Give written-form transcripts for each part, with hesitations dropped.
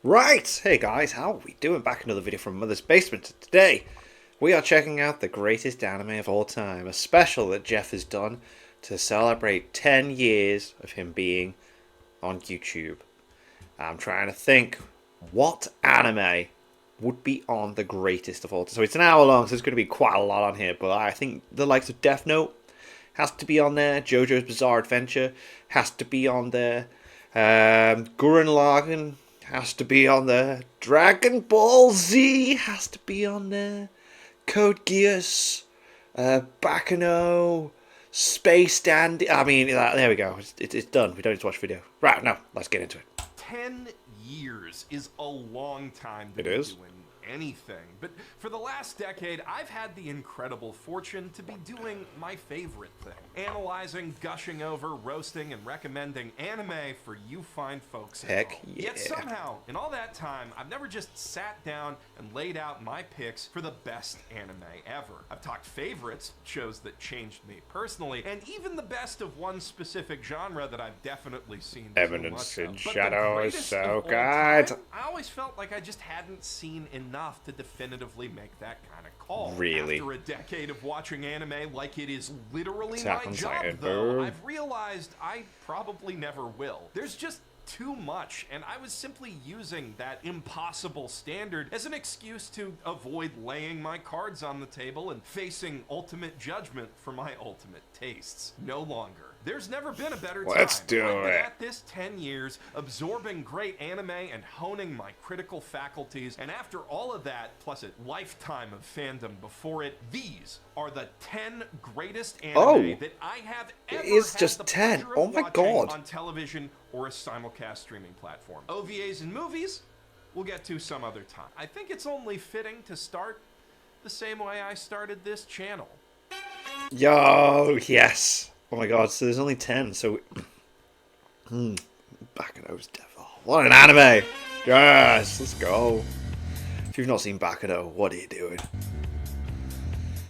Right, hey guys, how are we doing? Back another video from Mother's Basement. Today, we are checking out the greatest anime of all time, a special that Jeff has done to celebrate 10 years of him being on YouTube. I'm trying to think what anime would be on the greatest of all time. So it's an hour long, so there's going to be quite a lot on here, but I think the likes of Death Note has to be on there, JoJo's Bizarre Adventure has to be on there, Gurren Lagann has to be on there. Dragon Ball Z has to be on there. Code Geass, Bakano, Space Dandy. I mean, there we go. It's done. We don't need to watch the video. Right, now, let's get into it. 10 years is a long time to It be is. doing anything. But for the last decade, I've had the incredible fortune to be doing my favorite thing. Analyzing, gushing over, roasting, and recommending anime for you fine folks at Heck home. yeah. Yet somehow, in all that time, I've never just sat down and laid out my picks for the best anime ever. I've talked favorites, shows that changed me personally, and even the best of one specific genre that I've definitely seen too Evidence much in of. But the Shadow is greatest so of all good. time, I always felt like I just hadn't seen enough to definitively make that kind of call. Really? After a decade of watching anime like it is literally Attack my on job, Titan, though, boom. I've realized I probably never will. There's just too much, and I was simply using that impossible standard as an excuse to avoid laying my cards on the table and facing ultimate judgment for my ultimate tastes. No longer. There's never been a better time. Let's do I've been it. at this 10 years, absorbing great anime and honing my critical faculties, and after all of that, plus a lifetime of fandom before it, these are the 10 greatest anime Oh. that I have ever is had just the 10. pleasure of Oh my watching God. on television or a simulcast streaming platform. OVAs and movies, we'll get to some other time. I think it's only fitting to start the same way I started this channel. Yo, yes. Oh my god, so there's only 10, so... Bakano's Devil. What an anime! Yes, let's go. If you've not seen Bakano, what are you doing?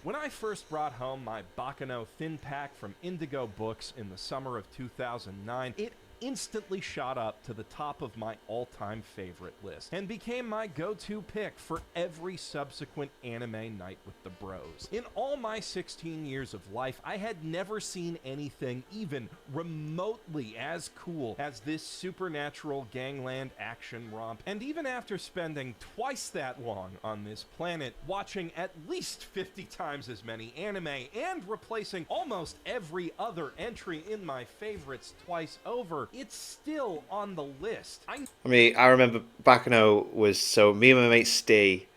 When I first brought home my Bakano Thin Pack from Indigo Books in the summer of 2009, it instantly shot up to the top of my all-time favorite list and became my go-to pick for every subsequent anime night with the bros. In all my 16 years of life, I had never seen anything even remotely as cool as this supernatural gangland action romp, and even after spending twice that long on this planet, watching at least 50 times as many anime and replacing almost every other entry in my favorites twice over, it's still on the list. I mean, I remember Bakano was... So, me and my mate Steve,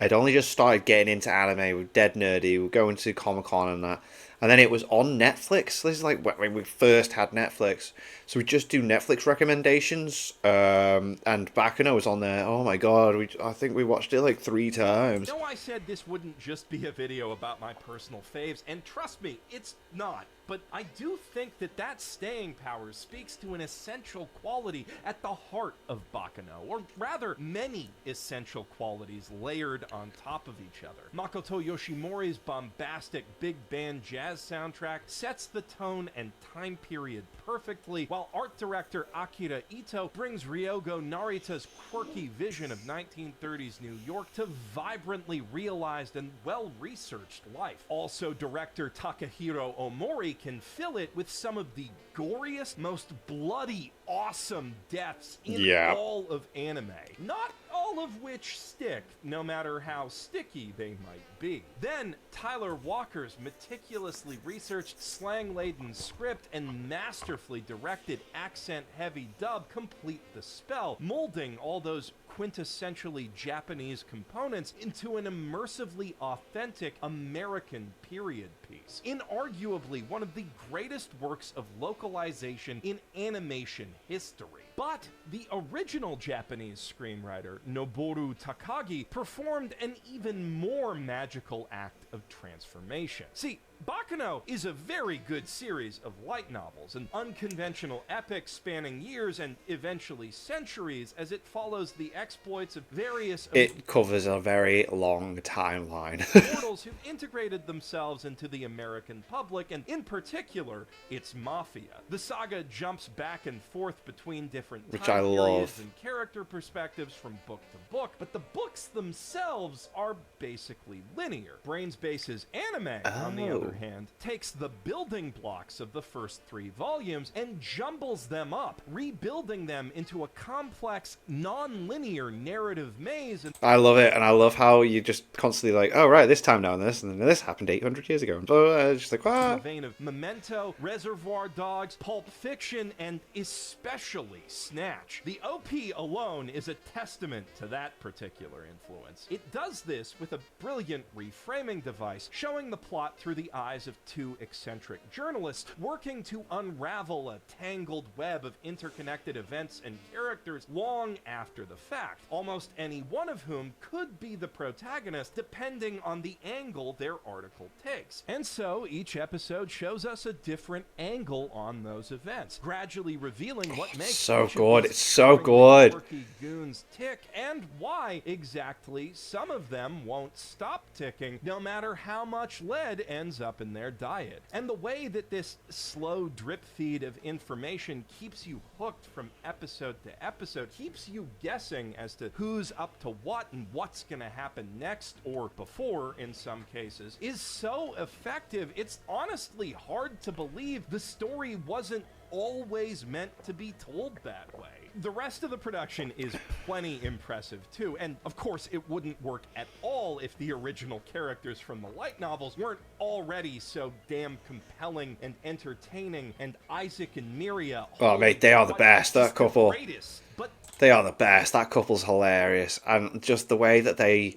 I'd only just started getting into anime. We were dead nerdy. We were going to Comic-Con and that. And then it was on Netflix. This is like when we first had Netflix. So we just do Netflix recommendations. And Bakano was on there. Oh my god. I think we watched it like 3 times. No, I said this wouldn't just be a video about my personal faves, and trust me, it's not. But I do think that that staying power speaks to an essential quality at the heart of Bakano, or rather, many essential qualities layered on top of each other. Makoto Yoshimori's bombastic big band jazz soundtrack sets the tone and time period perfectly, while art director Akira Ito brings Ryogo Narita's quirky vision of 1930s New York to vibrantly realized and well-researched life. Also, director Takahiro Omori can fill it with some of the goriest, most bloody, awesome deaths in Yeah. all of anime. Not all of which stick, no matter how sticky they might be. Then, Tyler Walker's meticulously researched, slang-laden script and masterfully directed accent-heavy dub complete the spell, molding all those quintessentially Japanese components into an immersively authentic American period piece. Inarguably one of the greatest works of localization in animation history. But the original Japanese screenwriter, Noboru Takagi, performed an even more magical act of transformation. See, Baccano is a very good series of light novels, an unconventional epic spanning years and eventually centuries as it follows the exploits of various It covers a very long timeline. mortals who integrated themselves into the American public, and in particular, its mafia. The saga jumps back and forth between different Which time I periods love. and character perspectives from book to book, but the books themselves are basically linear. Brainsbase's anime, on the other hand, takes the building blocks of the first 3 volumes and jumbles them up, rebuilding them into a complex, non-linear narrative maze. And I love it, and I love how you just constantly like, oh right, this time now and then this happened 800 years ago. And blah, blah, blah. Just like, in the what? vein of Memento, Reservoir Dogs, Pulp Fiction, and especially Snatch. The OP alone is a testament to that particular influence. It does this with a brilliant reframing device, showing the plot through the eyes of 2 eccentric journalists working to unravel a tangled web of interconnected events and characters long after the fact, almost any one of whom could be the protagonist depending on the angle their article takes. And so each episode shows us a different angle on those events, gradually revealing what makes So each of good. these It's so charmingly good. quirky goons tick, and why exactly some of them won't stop ticking no matter how much lead ends up in their diet. And the way that this slow drip feed of information keeps you hooked from episode to episode, keeps you guessing as to who's up to what and what's gonna happen next, or before in some cases, is so effective, it's honestly hard to believe the story wasn't always meant to be told that way. The rest of the production is plenty impressive too, and of course it wouldn't work at all if the original characters from the light novels weren't already so damn compelling and entertaining, and Isaac and Miria, Oh, mate, they are the best, that just the couple. greatest. But They are the best. That couple's hilarious, and just the way that they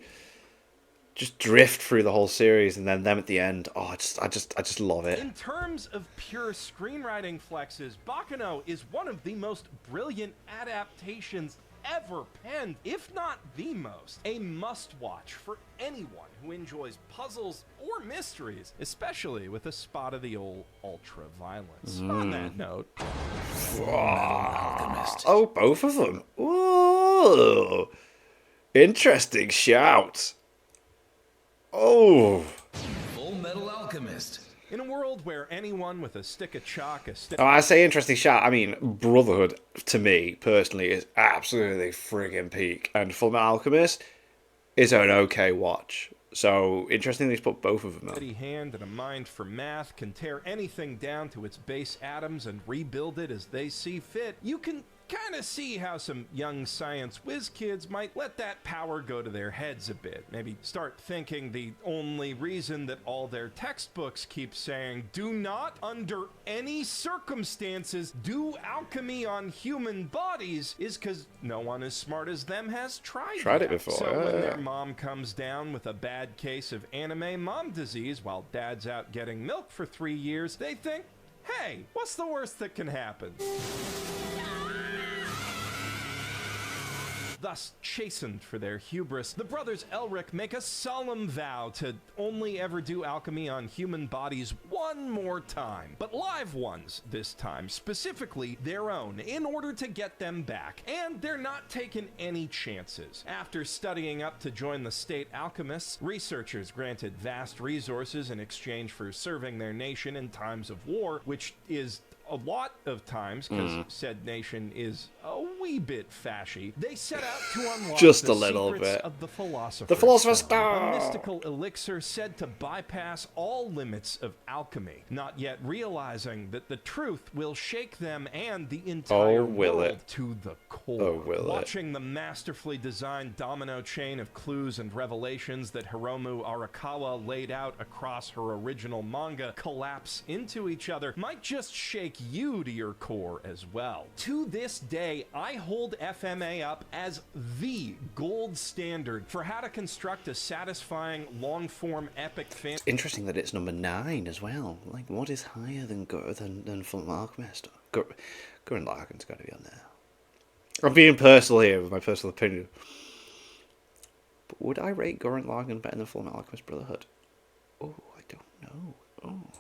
just drift through the whole series, and then them at the end. Oh, I just love it. in terms of pure screenwriting flexes, Baccano is one of the most brilliant adaptations ever penned, if not the most. A must-watch for anyone who enjoys puzzles or mysteries, especially with a spot of the old ultra-violence. On that note, Oh, both of them. Ooh, interesting shout. Oh. Full Metal Alchemist. in a world where anyone with a stick of chalk, a stick Oh, I say interesting shout. I mean, Brotherhood, to me, personally, is absolutely friggin' peak. And Fullmetal Alchemist is an okay watch. So, interestingly, he's put both of them up. steady hand and a mind for math can tear anything down to its base atoms and rebuild it as they see fit, you can kind of see how some young science whiz kids might let that power go to their heads a bit. Maybe start thinking the only reason that all their textbooks keep saying, do not under any circumstances do alchemy on human bodies, is because no one as smart as them has tried it yet. before, So yeah, when yeah. their mom comes down with a bad case of anime mom disease while dad's out getting milk for 3 years, they think, hey, what's the worst that can happen? Thus chastened for their hubris, the brothers Elric make a solemn vow to only ever do alchemy on human bodies one more time, but live ones this time, specifically their own, in order to get them back. And they're not taking any chances. After studying up to join the state alchemists, researchers granted vast resources in exchange for serving their nation in times of war, which is a lot of times, because said nation is a wee bit fashy, they set out to unlock Just the a little secrets bit. of the Philosopher's The Philosopher's Stone, Stone! a mystical elixir said to bypass all limits of alchemy, not yet realizing that the truth will shake them and the entire Oh, will world it? to the core. Oh, will it? Watching the masterfully designed domino chain of clues and revelations that Hiromu Arakawa laid out across her original manga collapse into each other might just shake you to your core as well. To this day, I hold FMA up as the gold standard for how to construct a satisfying long-form epic fantasy. Interesting that it's number 9 as well. Like, what is higher than Fullmetal Alchemist? Gurren Lagann's got to be on there. I'm being personal here with my personal opinion. But would I rate Gurren Lagann better than Fullmetal Alchemist Brotherhood? Oh, I don't know.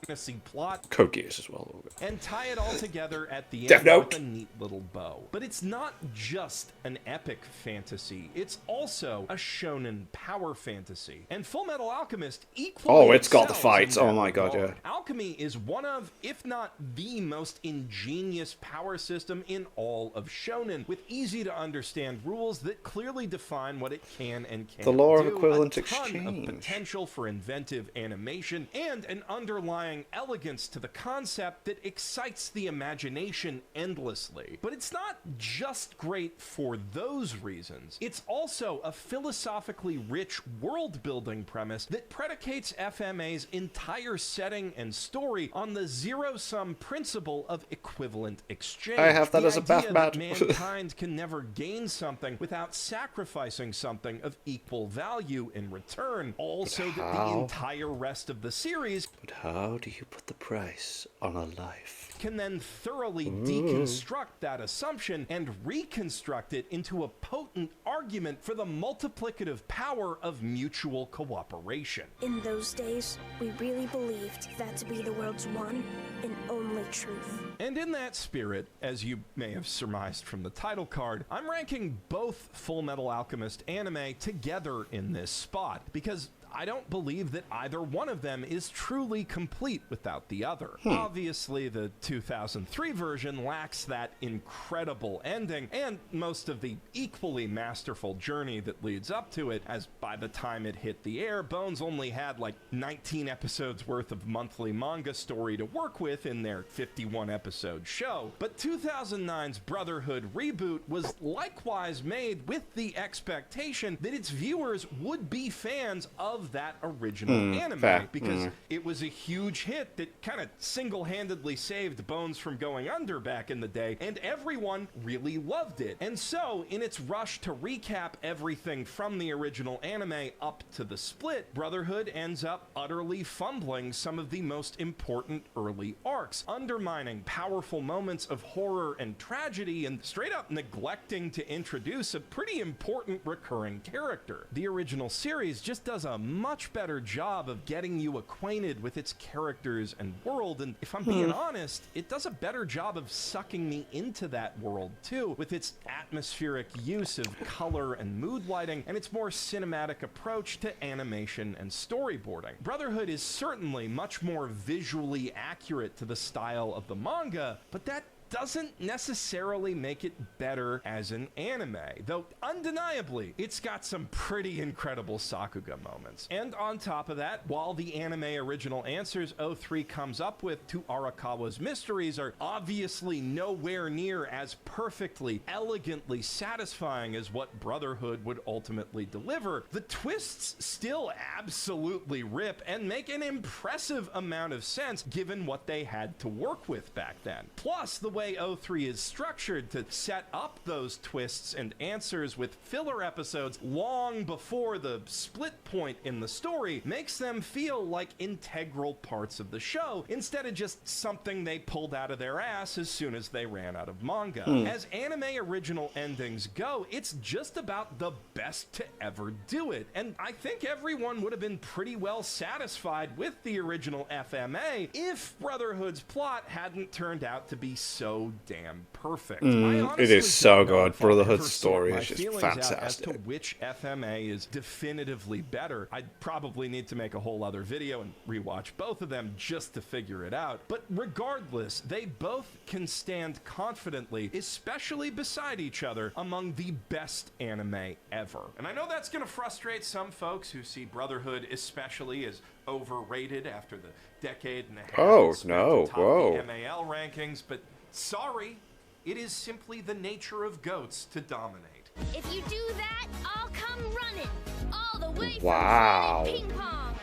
fantasy plot Code Geass as well. and tie it all together at the Death end Note. with a neat little bow. But it's not just an epic fantasy, it's also a shonen power fantasy. And Full Metal Alchemist equally Oh, it's got the excels in fights. Oh that my god, regard. yeah. Alchemy is one of, if not the most ingenious power system in all of shonen, with easy to understand rules that clearly define what it can and can't The law of do, equivalent a ton exchange. of potential for inventive animation, and an underlying elegance to the concept that excites the imagination endlessly. But it's not just great for those reasons. It's also a philosophically rich world-building premise that predicates FMA's entire setting and story on the zero-sum principle of equivalent exchange. I have that The as a idea bath that mat. mankind can never gain something without sacrificing something of equal value in return. Also, that the how? entire rest of the series But how do you put the price on a life? can then thoroughly deconstruct that assumption and reconstruct it into a potent argument for the multiplicative power of mutual cooperation. In those days, we really believed that to be the world's one and only truth. And in that spirit, as you may have surmised from the title card, I'm ranking both Full Metal Alchemist anime together in this spot, because I don't believe that either one of them is truly complete without the other. Obviously, the 2003 version lacks that incredible ending and most of the equally masterful journey that leads up to it, as by the time it hit the air, Bones only had like 19 episodes worth of monthly manga story to work with in their 51 episode show. But 2009's Brotherhood reboot was likewise made with the expectation that its viewers would be fans of that original anime, fair. because it was a huge hit that kind of single-handedly saved Bones from going under back in the day, and everyone really loved it. And so, in its rush to recap everything from the original anime up to the split, Brotherhood ends up utterly fumbling some of the most important early arcs, undermining powerful moments of horror and tragedy, and straight up neglecting to introduce a pretty important recurring character. The original series just does a much better job of getting you acquainted with its characters and world, and if I'm being honest, it does a better job of sucking me into that world too, with its atmospheric use of color and mood lighting, and its more cinematic approach to animation and storyboarding. Brotherhood is certainly much more visually accurate to the style of the manga, but that doesn't necessarily make it better as an anime, though undeniably it's got some pretty incredible Sakuga moments. And on top of that, while the anime original answers 03 comes up with to Arakawa's mysteries are obviously nowhere near as perfectly, elegantly satisfying as what Brotherhood would ultimately deliver, the twists still absolutely rip and make an impressive amount of sense given what they had to work with back then. Plus, the way 03 is structured to set up those twists and answers with filler episodes long before the split point in the story makes them feel like integral parts of the show instead of just something they pulled out of their ass as soon as they ran out of manga. As anime original endings go, it's just about the best to ever do it, and I think everyone would have been pretty well satisfied with the original FMA if Brotherhood's plot hadn't turned out to be so damn perfect. I honestly It is so don't know good. if I'll Brotherhood's ever story sort is my just feelings out as fantastic. to which FMA is definitively better. I'd probably need to make a whole other video and rewatch both of them just to figure it out. But regardless, they both can stand confidently, especially beside each other, among the best anime ever. And I know that's going to frustrate some folks who see Brotherhood especially as overrated after the decade and a half Oh, it spent no, atop whoa. the MAL rankings, but sorry, it is simply the nature of GOATs to dominate. If you do that, I'll come running all the way from Wow. ping pong.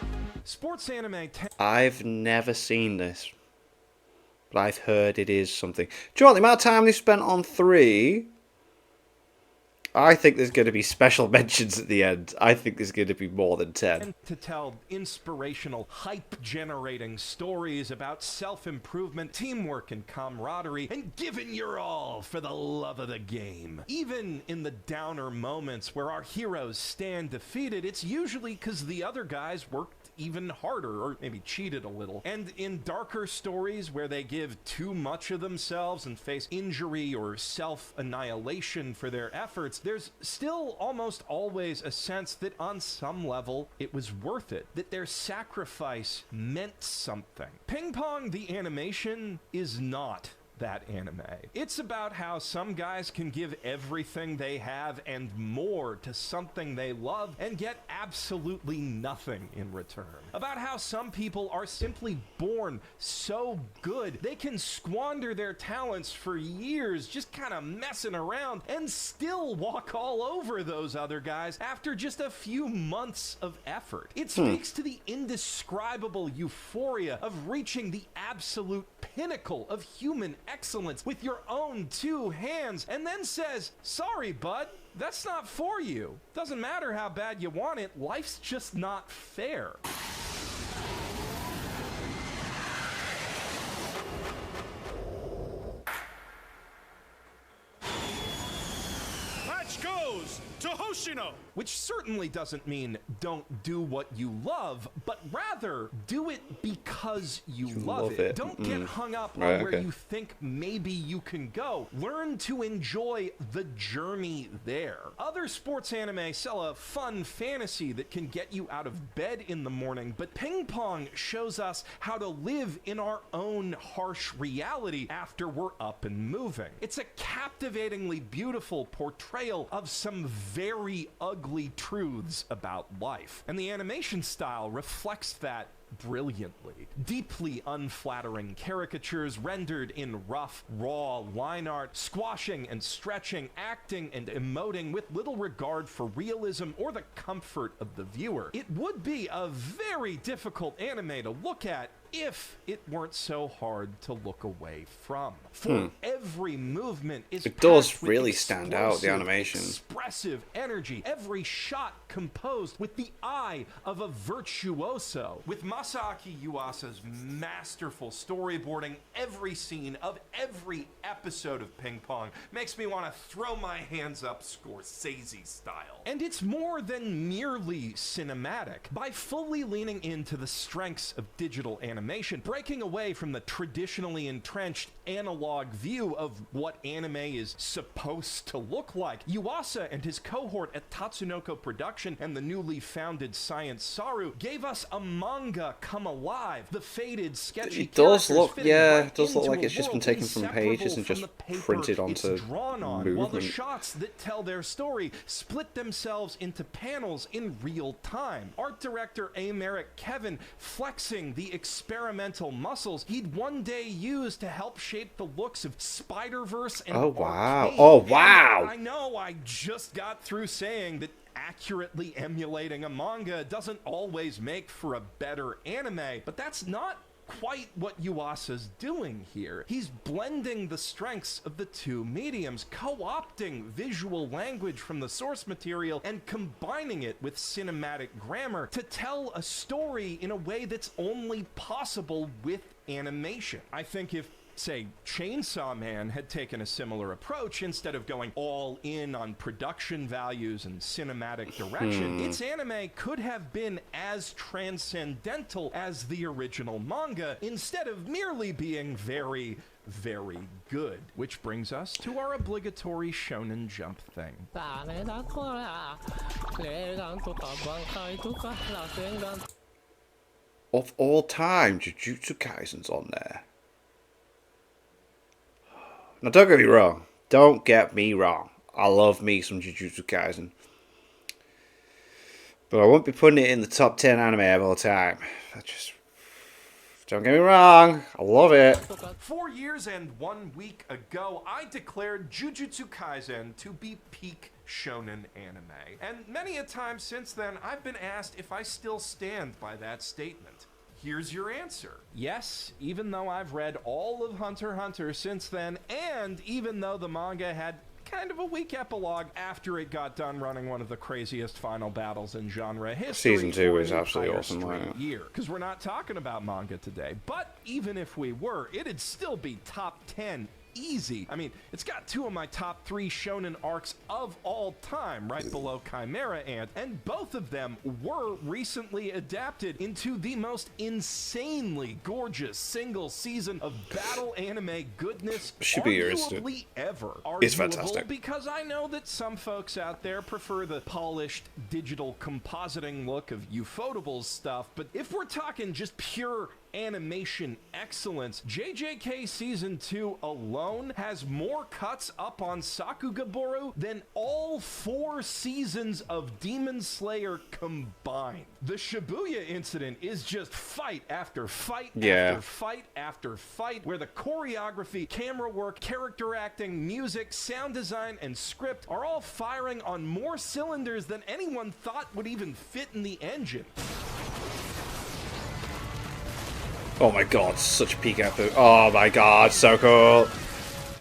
Sports anime I've never seen this, but I've heard it is something. Do you know what, the amount of time they spent on 3, I think there's going to be special mentions at the end. I think there's going to be more than 10. to tell inspirational, hype-generating stories about self-improvement, teamwork, and camaraderie, and giving your all for the love of the game. Even in the downer moments where our heroes stand defeated, it's usually because the other guys worked even harder, or maybe cheated a little. And in darker stories where they give too much of themselves and face injury or self-annihilation for their efforts, there's still almost always a sense that on some level it was worth it, that their sacrifice meant something. Ping Pong the animation is not that anime. It's about how some guys can give everything they have and more to something they love and get absolutely nothing in return. About how some people are simply born so good they can squander their talents for years just kind of messing around and still walk all over those other guys after just a few months of effort. It speaks to the indescribable euphoria of reaching the absolute pinnacle of human excellence with your own two hands, and then says, sorry, bud, that's not for you. Doesn't matter how bad you want it, life's just not fair. Match goes to Hoshino. Which certainly doesn't mean don't do what you love, but rather do it because you love it. Don't get hung up on where you think maybe you can go. Learn to enjoy the journey there. Other sports anime sell a fun fantasy that can get you out of bed in the morning, but Ping Pong shows us how to live in our own harsh reality after we're up and moving. It's a captivatingly beautiful portrayal of some very ugly truths about life, and the animation style reflects that brilliantly. Deeply unflattering caricatures rendered in rough, raw line art, squashing and stretching, acting and emoting with little regard for realism or the comfort of the viewer. It would be a very difficult anime to look at if it weren't so hard to look away from. For every movement is It does packed with really stand out, the explosive, animation. expressive energy, every shot composed with the eye of a virtuoso. With Masaaki Yuasa's masterful storyboarding, every scene of every episode of Ping Pong makes me want to throw my hands up Scorsese style. And it's more than merely cinematic. By fully leaning into the strengths of digital animation, breaking away from the traditionally entrenched analog view of what anime is supposed to look like, Yuasa and his cohort at Tatsunoko Production and the newly founded Science Saru gave us a manga come alive. The faded, sketchy It does characters look, fitting yeah, right it does look into like a it's just been world taken from pages and inseparable just from the paper printed onto it's drawn on, while the movement. shots that tell their story split themselves into panels in real time. Art director A. Merrick Kevin flexing the experimental muscles he'd one day use to help shape the looks of Spider-Verse and Oh, wow. Arcane. Oh, And wow. I know I just got through saying that accurately emulating a manga doesn't always make for a better anime, but that's not quite what Yuasa's doing here. He's blending the strengths of the two mediums, co-opting visual language from the source material and combining it with cinematic grammar to tell a story in a way that's only possible with animation. I think if, say, Chainsaw Man had taken a similar approach, instead of going all in on production values and cinematic direction, its anime could have been as transcendental as the original manga, instead of merely being very, very good. Which brings us to our obligatory Shonen Jump thing. Of all time, Jujutsu Kaisen's on there. Now, don't get me wrong. Don't get me wrong. I love me some Jujutsu Kaisen. But I won't be putting it in the top 10 anime of all time. Don't get me wrong. I love it. 4 years and 1 week ago, I declared Jujutsu Kaisen to be peak shonen anime. And many a time since then, I've been asked if I still stand by that statement. Here's your answer. Yes, even though I've read all of Hunter x Hunter since then, and even though the manga had kind of a weak epilogue after it got done running one of the craziest final battles in genre history. Season 2 for is an absolutely entire awesome, straight right? year. Because we're not talking about manga today. But even if we were, it'd still be top 10 easy. I mean, it's got two of my top 3 shonen arcs of all time, right below Chimera Ant, and both of them were recently adapted into the most insanely gorgeous single season of battle anime goodness arguably ever. It's fantastic. Because I know that some folks out there prefer the polished digital compositing look of Ufotable's stuff, but if we're talking just pure animation excellence, JJK Season 2 alone has more cuts up on Sakugaboru than all 4 seasons of Demon Slayer combined. The Shibuya incident is just fight after fight after fight after fight, where the choreography, camera work, character acting, music, sound design, and script are all firing on more cylinders than anyone thought would even fit in the engine. Oh my god, such peak epic. Oh my god, so cool.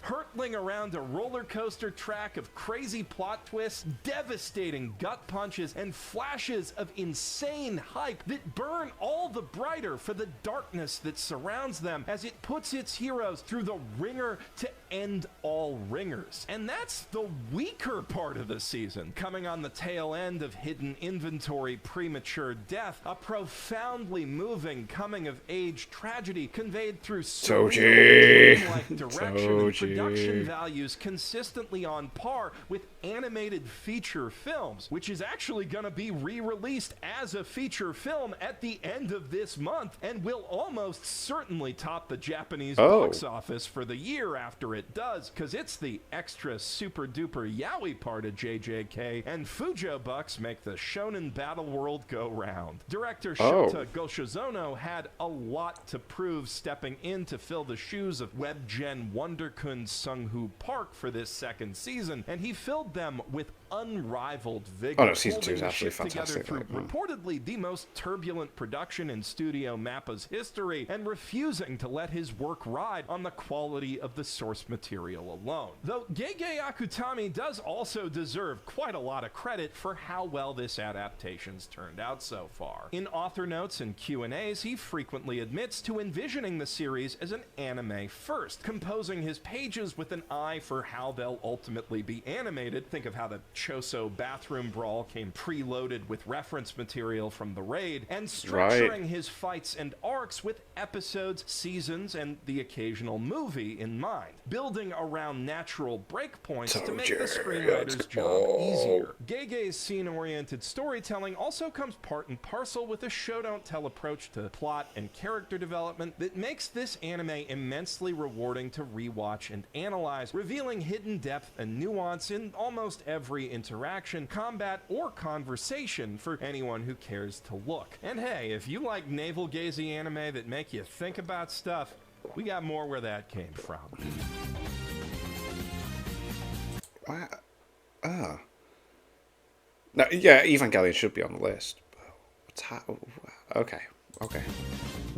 Hurtling around a roller coaster track of crazy plot twists, devastating gut punches, and flashes of insane hype that burn all the brighter for the darkness that surrounds them as it puts its heroes through the ringer to end all ringers. And that's the weaker part of the season, coming on the tail end of Hidden Inventory Premature Death, a profoundly moving coming-of-age tragedy conveyed through like direction and production values consistently on par with animated feature films, which is actually going to be re-released as a feature film at the end of this month and will almost certainly top the Japanese box office for the year after it does, because it's the extra super duper yaoi part of JJK, and Fujo bucks make the shonen battle world go round. Director Shota Goshizono had a lot to prove stepping in to fill the shoes of WebGen Wonderkun Sung-Hoo Park for this second season, and he filled them with unrivaled vigor. Season 2 is absolutely fantastic. Through reportedly the most turbulent production in Studio Mappa's history, and refusing to let his work ride on the quality of the source material alone. Though Gege Akutami does also deserve quite a lot of credit for how well this adaptation's turned out so far. In author notes and Q&As, he frequently admits to envisioning the series as an anime first, composing his pages with an eye for how they'll ultimately be animated. Think of how the Choso bathroom brawl came preloaded with reference material from the raid, and structuring his fights and arcs with episodes, seasons, and the occasional movie in mind, building around natural breakpoints to make the screenwriter's job easier. Gege's scene-oriented storytelling also comes part and parcel with a show-don't-tell approach to plot and character development that makes this anime immensely rewarding to rewatch and analyze, revealing hidden depth and nuance in almost every interaction, combat, or conversation for anyone who cares to look. And hey, if you like navel-gazing anime that make you think about stuff, we got more where that came from. No, yeah, Evangelion should be on the list. Okay.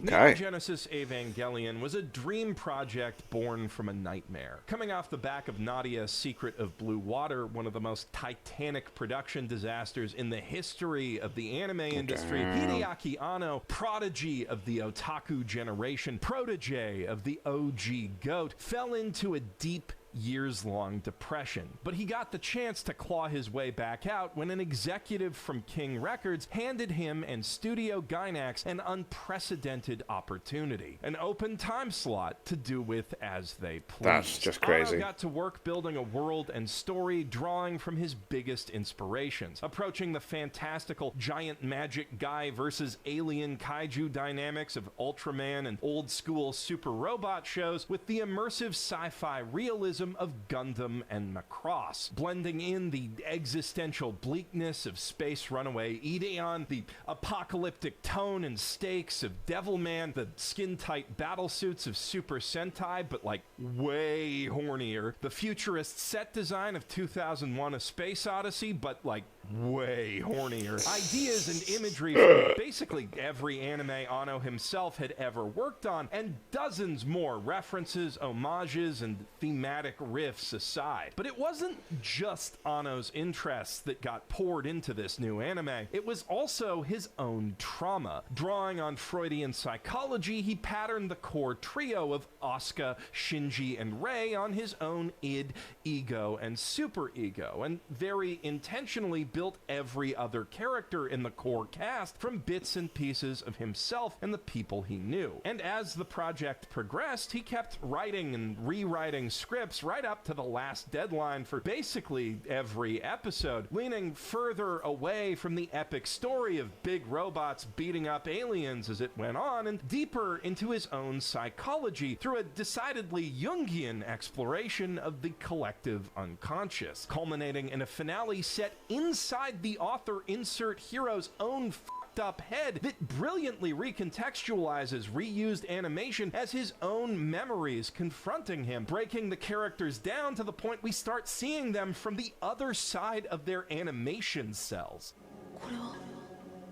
Neon Genesis Evangelion was a dream project born from a nightmare. Coming off the back of Nadia Secret of Blue Water, one of the most titanic production disasters in the history of the anime industry, Hideaki Anno, prodigy of the otaku generation, protege of the OG GOAT, fell into a deep, years-long depression. But he got the chance to claw his way back out when an executive from King Records handed him and Studio Gainax an unprecedented opportunity, an open time slot to do with as they pleased. That's just crazy. Anno got to work building a world and story drawing from his biggest inspirations, approaching the fantastical giant magic guy versus alien kaiju dynamics of Ultraman and old-school super robot shows with the immersive sci-fi realism of Gundam and Macross, blending in the existential bleakness of Space Runaway Ideon, the apocalyptic tone and stakes of Devilman, the skin-tight battlesuits of Super Sentai, but like way hornier, the futurist set design of 2001: A Space Odyssey, but like way hornier. Ideas and imagery from basically every anime Anno himself had ever worked on, and dozens more references, homages, and thematic riffs aside. But it wasn't just Anno's interests that got poured into this new anime. It was also his own trauma. Drawing on Freudian psychology, he patterned the core trio of Asuka, Shinji, and Rei on his own id, ego, and superego, and very intentionally built every other character in the core cast from bits and pieces of himself and the people he knew. And as the project progressed, he kept writing and rewriting scripts right up to the last deadline for basically every episode, leaning further away from the epic story of big robots beating up aliens as it went on, and deeper into his own psychology through a decidedly Jungian exploration of the collective unconscious, culminating in a finale set inside the author insert hero's own fucked up head that brilliantly recontextualizes reused animation as his own memories confronting him, breaking the characters down to the point we start seeing them from the other side of their animation cells. これは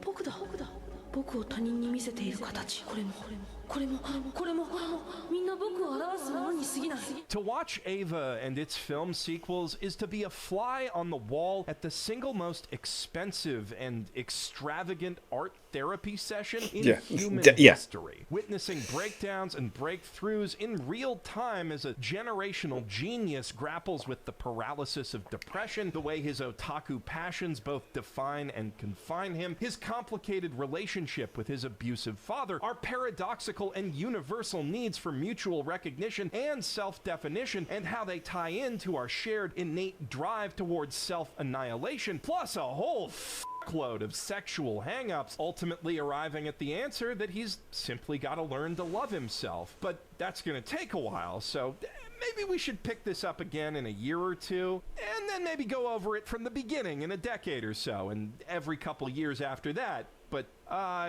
僕だ僕を他人に見せている形これもみんな僕を表すものに過ぎない To watch Eva and its film sequels is to be a fly on the wall at the single most expensive and extravagant art therapy session in human history, witnessing breakdowns and breakthroughs in real time as a generational genius grapples with the paralysis of depression, the way his otaku passions both define and confine him, his complicated relationship with his abusive father, our paradoxical and universal needs for mutual recognition and self-definition, and how they tie into our shared innate drive towards self-annihilation, plus a whole load of sexual hang-ups, ultimately arriving at the answer that he's simply got to learn to love himself. But that's going to take a while, so maybe we should pick this up again in a year or two, and then maybe go over it from the beginning in a decade or so, and every couple years after that. But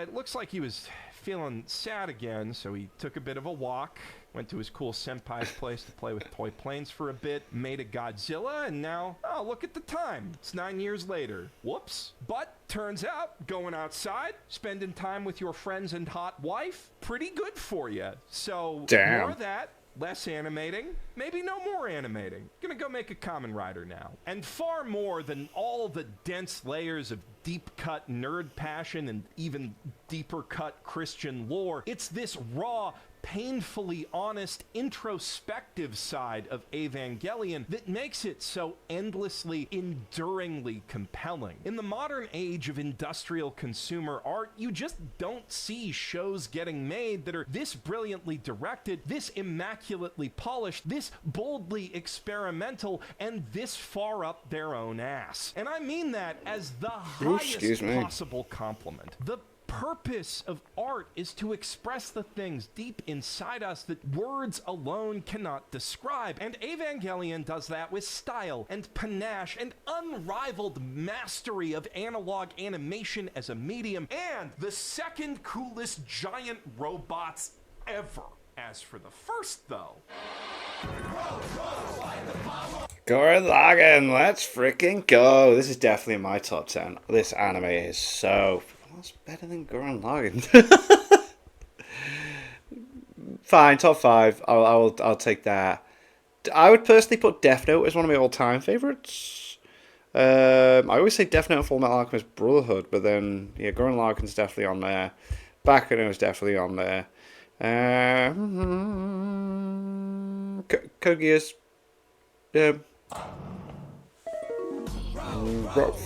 it looks like he was feeling sad again, so he took a bit of a walk, went to his cool senpai's place to play with toy planes for a bit, made a Godzilla, and now, oh, look at the time. It's 9 years later. Whoops. But turns out, going outside, spending time with your friends and hot wife, pretty good for you. So, more of that. Less animating, maybe no more animating. Gonna go make a Kamen Rider now. And far more than all the dense layers of deep-cut nerd passion and even deeper-cut Christian lore, it's this raw, painfully honest, introspective side of Evangelion that makes it so endlessly, enduringly compelling. In the modern age of industrial consumer art, you just don't see shows getting made that are this brilliantly directed, this immaculately polished, this boldly experimental, and this far up their own ass. And I mean that as the highest possible compliment. The purpose of art is to express the things deep inside us that words alone cannot describe. And Evangelion does that with style and panache and unrivaled mastery of analog animation as a medium, and the second coolest giant robots ever. As for the first, though... Gurren Lagann, let's freaking go. This is definitely in my top 10. This anime is so... What's better than Gurren Lagann? Fine, top 5. I'll take that. I would personally put Death Note as one of my all-time favorites. I always say Death Note and Full Metal Alchemist Brotherhood, but then yeah, Gurren Lagann's definitely on there. Baccano is definitely on there. Kogia's.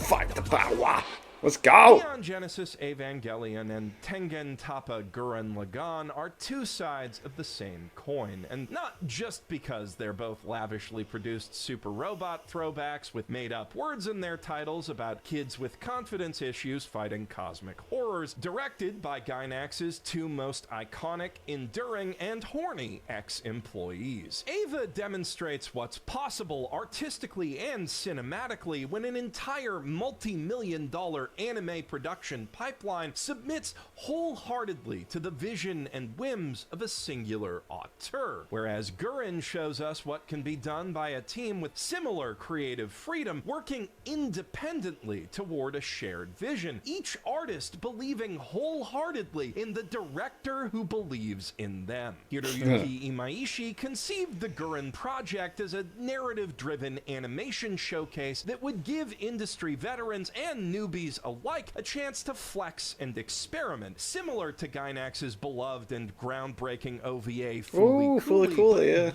Fight the power. Let's go! Neon Genesis Evangelion and Tengen Toppa Gurren Lagann are two sides of the same coin, and not just because they're both lavishly produced super robot throwbacks with made-up words in their titles about kids with confidence issues fighting cosmic horrors, directed by Gainax's two most iconic, enduring, and horny ex-employees. Eva demonstrates what's possible artistically and cinematically when an entire multi-million-dollar anime production pipeline submits wholeheartedly to the vision and whims of a singular auteur, whereas Gurren shows us what can be done by a team with similar creative freedom working independently toward a shared vision, each artist believing wholeheartedly in the director who believes in them. Hiroyuki Imaishi conceived the Gurren project as a narrative-driven animation showcase that would give industry veterans and newbies alike a chance to flex and experiment, similar to Gainax's beloved and groundbreaking OVA Fooly Cooly, yeah.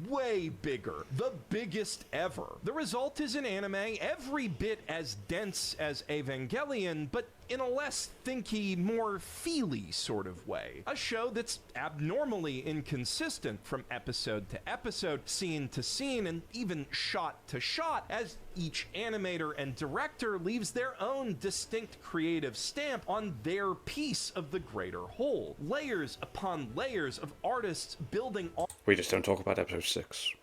way bigger. The biggest ever. The result is an anime every bit as dense as Evangelion, but in a less thinky, more feely sort of way. A show that's abnormally inconsistent from episode to episode, scene to scene, and even shot to shot, as each animator and director leaves their own distinct creative stamp on their piece of the greater whole. Layers upon layers of artists building We just don't talk about episode 6.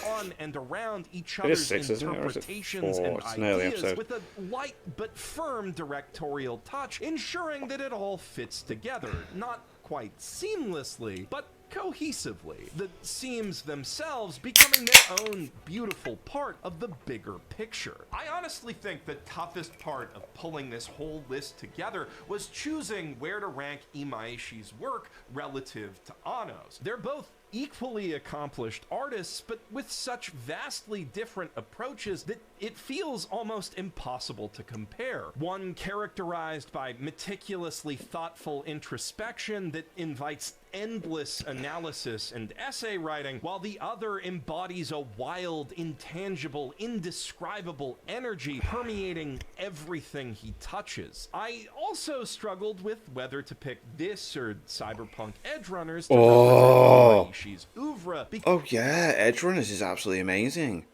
on and around each It is other's 6, isn't it? Or is it interpretations 4? and It's an early ideas episode. with a light but firm directorial touch, ensuring that it all fits together, not quite seamlessly, but cohesively, the seams themselves becoming their own beautiful part of the bigger picture. I honestly think the toughest part of pulling this whole list together was choosing where to rank Imaishi's work relative to Anno's. They're both equally accomplished artists, but with such vastly different approaches that it feels almost impossible to compare. One characterized by meticulously thoughtful introspection that invites endless analysis and essay writing, while the other embodies a wild, intangible, indescribable energy permeating everything he touches. I also struggled with whether to pick this or Cyberpunk Edgerunners to represent Imaishi's oeuvre. Oh yeah, Edge Runners is absolutely amazing.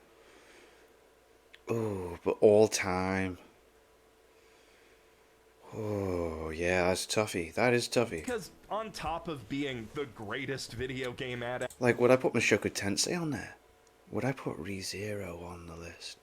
Oh, but all time. Oh yeah, that's toughy. That is toughy. Because on top of being the greatest video game adaptation Like, would I put Mushoku Tensei on there? Would I put ReZero on the list?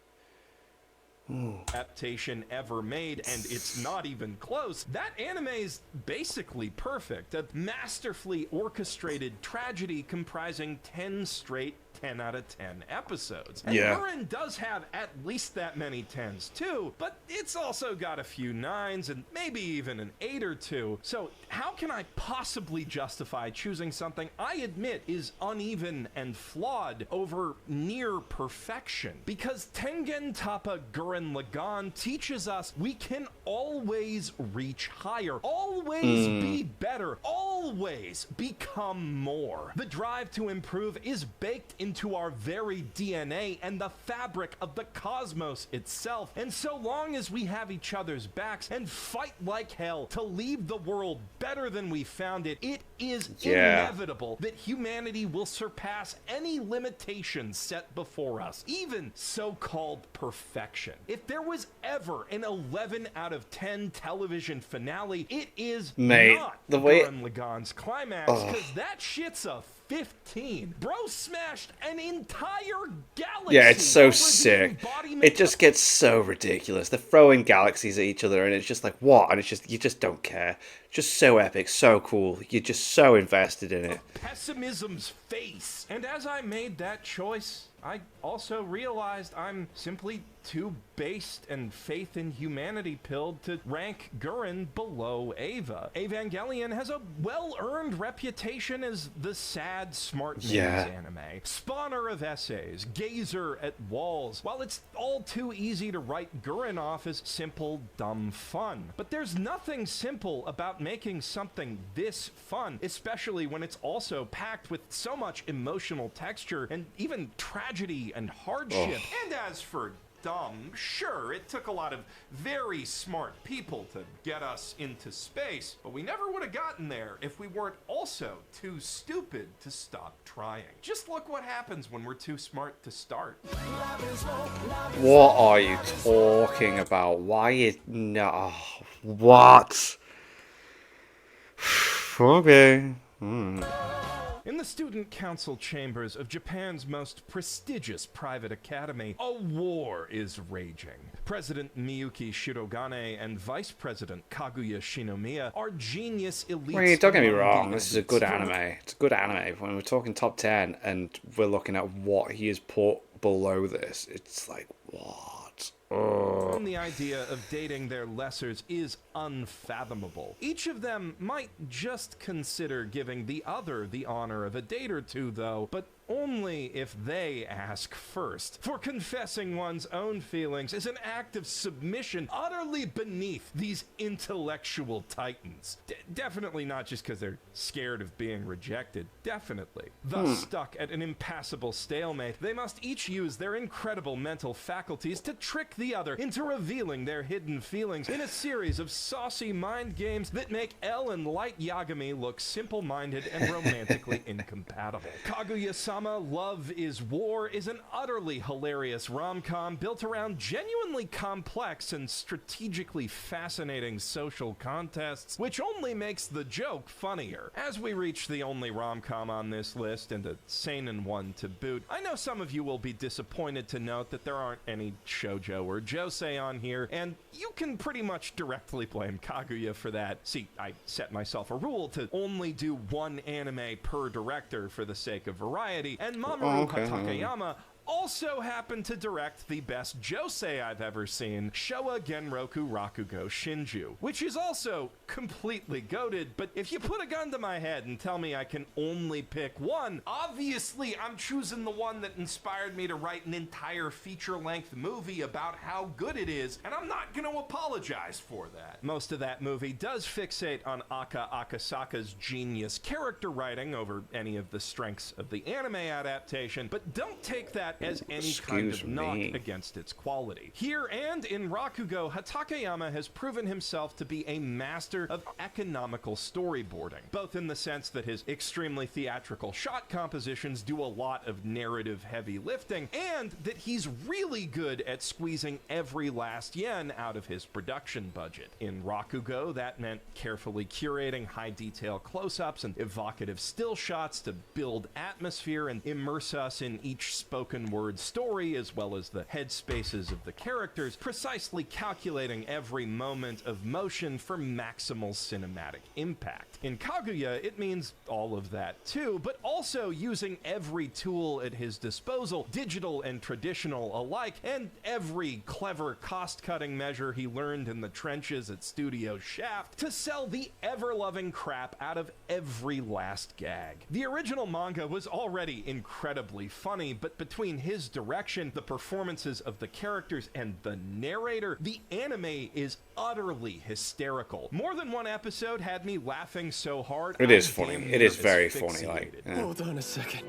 adaptation ever made, and it's not even close. That anime's basically perfect. A masterfully orchestrated tragedy comprising 10 straight 10 out of 10 episodes. And Yeah. Gurren does have at least that many 10s too, but it's also got a few 9s and maybe even an 8 or 2. So how can I possibly justify choosing something I admit is uneven and flawed over near perfection? Because Tengen Toppa Gurren Lagann teaches us we can always reach higher, always be better, always become more. The drive to improve is baked into our very DNA and the fabric of the cosmos itself. And so long as we have each other's backs and fight like hell to leave the world better than we found it, it is inevitable that humanity will surpass any limitations set before us, even so-called perfection. If there was ever an 11 out of 10 television finale, it is not the way Gurren Lagann's climax, because that shit's a 15. Bro smashed an entire galaxy. Yeah, it's so over the sick. embodiment It just gets so ridiculous. They're throwing galaxies at each other, and it's just like, what? And it's just, you just don't care. Just so epic, so cool. You're just so invested in it. pessimism's face. And as I made that choice, I also realized I'm simply too based and faith in humanity pilled to rank Gurren below Eva. Evangelion has a well-earned reputation as the sad smart man's anime, spawner of essays, gazer at walls, while it's all too easy to write Gurren off as simple, dumb fun. But there's nothing simple about making something this fun, especially when it's also packed with so much emotional texture and even tragedy and hardship. And as for dumb, sure, it took a lot of very smart people to get us into space, but we never would have gotten there if we weren't also too stupid to stop trying. Just look what happens when we're too smart to start. What are you talking about? Why is... No. What? Okay. In the student council chambers of Japan's most prestigious private academy, a war is raging. President Miyuki Shirogane and Vice President Kaguya Shinomiya are genius elites. I mean, don't get me among wrong, the this is a good elites. anime. It's a good anime. When we're talking top 10 and we're looking at what he has put below this, it's like, what? And the idea of dating their lessers is unfathomable. Each of them might just consider giving the other the honor of a date or two, though, but only if they ask first. For confessing one's own feelings is an act of submission utterly beneath these intellectual titans. Definitely not just because they're scared of being rejected. Definitely. Thus stuck at an impassable stalemate, they must each use their incredible mental faculties to trick the other into revealing their hidden feelings in a series of saucy mind games that make L and Light Yagami look simple-minded and romantically incompatible. Kaguya-sama Love is War is an utterly hilarious rom-com built around genuinely complex and strategically fascinating social contests, which only makes the joke funnier. As we reach the only rom-com on this list, and a seinen one to boot, I know some of you will be disappointed to note that there aren't any shoujo or josei on here, and you can pretty much directly blame Kaguya for that. See, I set myself a rule to only do one anime per director for the sake of variety, and Mamoru Hatakeyama also happened to direct the best josei I've ever seen, Showa Genroku Rakugo Shinju, which is also completely goated, but if you put a gun to my head and tell me I can only pick one, obviously I'm choosing the one that inspired me to write an entire feature-length movie about how good it is, and I'm not gonna apologize for that. Most of that movie does fixate on Aka Akasaka's genius character writing over any of the strengths of the anime adaptation, but don't take that as any kind of knock against its quality. Here and in Rakugo, Hatakeyama has proven himself to be a master of economical storyboarding, both in the sense that his extremely theatrical shot compositions do a lot of narrative heavy lifting, and that he's really good at squeezing every last yen out of his production budget. In Rakugo, that meant carefully curating high detail close-ups and evocative still shots to build atmosphere and immerse us in each spoken word story, as well as the headspaces of the characters, precisely calculating every moment of motion for maximal cinematic impact. In Kaguya, it means all of that too, but also using every tool at his disposal, digital and traditional alike, and every clever cost-cutting measure he learned in the trenches at Studio Shaft to sell the ever-loving crap out of every last gag. The original manga was already incredibly funny, but between his direction, the performances of the characters, and the narrator, the anime is utterly hysterical. More than one episode had me laughing so hard. It is funny. It is very funny. Like, Hold on a second.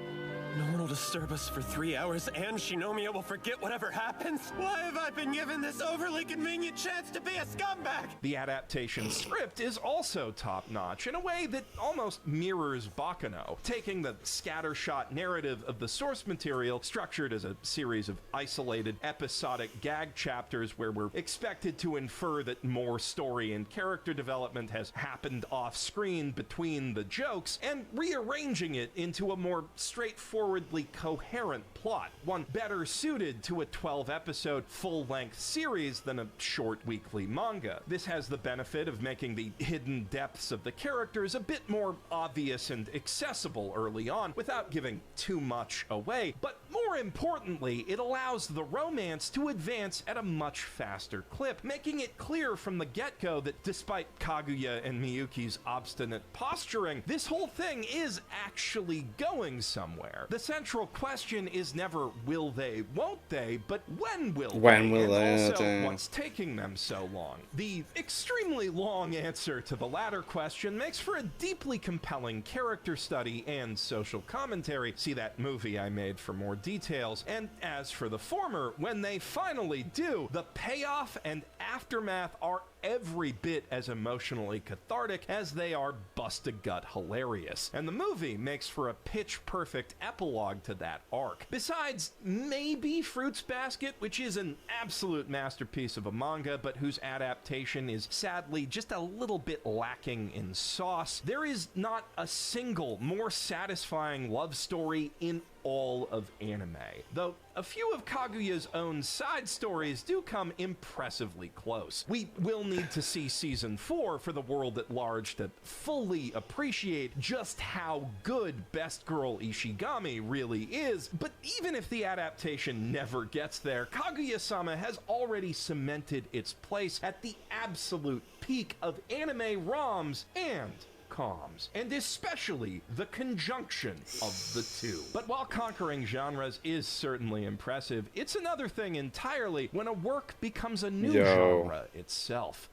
No one will disturb us for 3 hours, and Shinomiya will forget whatever happens? Why have I been given this overly convenient chance to be a scumbag? The adaptation script is also top-notch in a way that almost mirrors Baccano, taking the scattershot narrative of the source material, structured as a series of isolated episodic gag chapters where we're expected to infer that more story and character development has happened off-screen between the jokes, and rearranging it into a more straightforwardly coherent plot, one better suited to a 12-episode full-length series than a short weekly manga. This has the benefit of making the hidden depths of the characters a bit more obvious and accessible early on without giving too much away, but more importantly, it allows the romance to advance at a much faster clip, making it clear from the get-go that despite Kaguya and Miyuki's obstinate posturing, this whole thing is actually going somewhere. The central question is never will they, won't they, but when will they? And also, what's taking them so long? The extremely long answer to the latter question makes for a deeply compelling character study and social commentary. See that movie I made for more details. details, and as for the former, when they finally do, the payoff and aftermath are every bit as emotionally cathartic as they are bust-a-gut hilarious. And the movie makes for a pitch-perfect epilogue to that arc. Besides, maybe Fruits Basket, which is an absolute masterpiece of a manga, but whose adaptation is sadly just a little bit lacking in sauce, there is not a single more satisfying love story in all of anime, though a few of Kaguya's own side stories do come impressively close. We will need to see Season 4 for the world at large to fully appreciate just how good Best Girl Ishigami really is, but even if the adaptation never gets there, Kaguya-sama has already cemented its place at the absolute peak of anime ROMs and coms, and especially the conjunction of the two. But while conquering genres is certainly impressive, it's another thing entirely when a work becomes a new genre itself.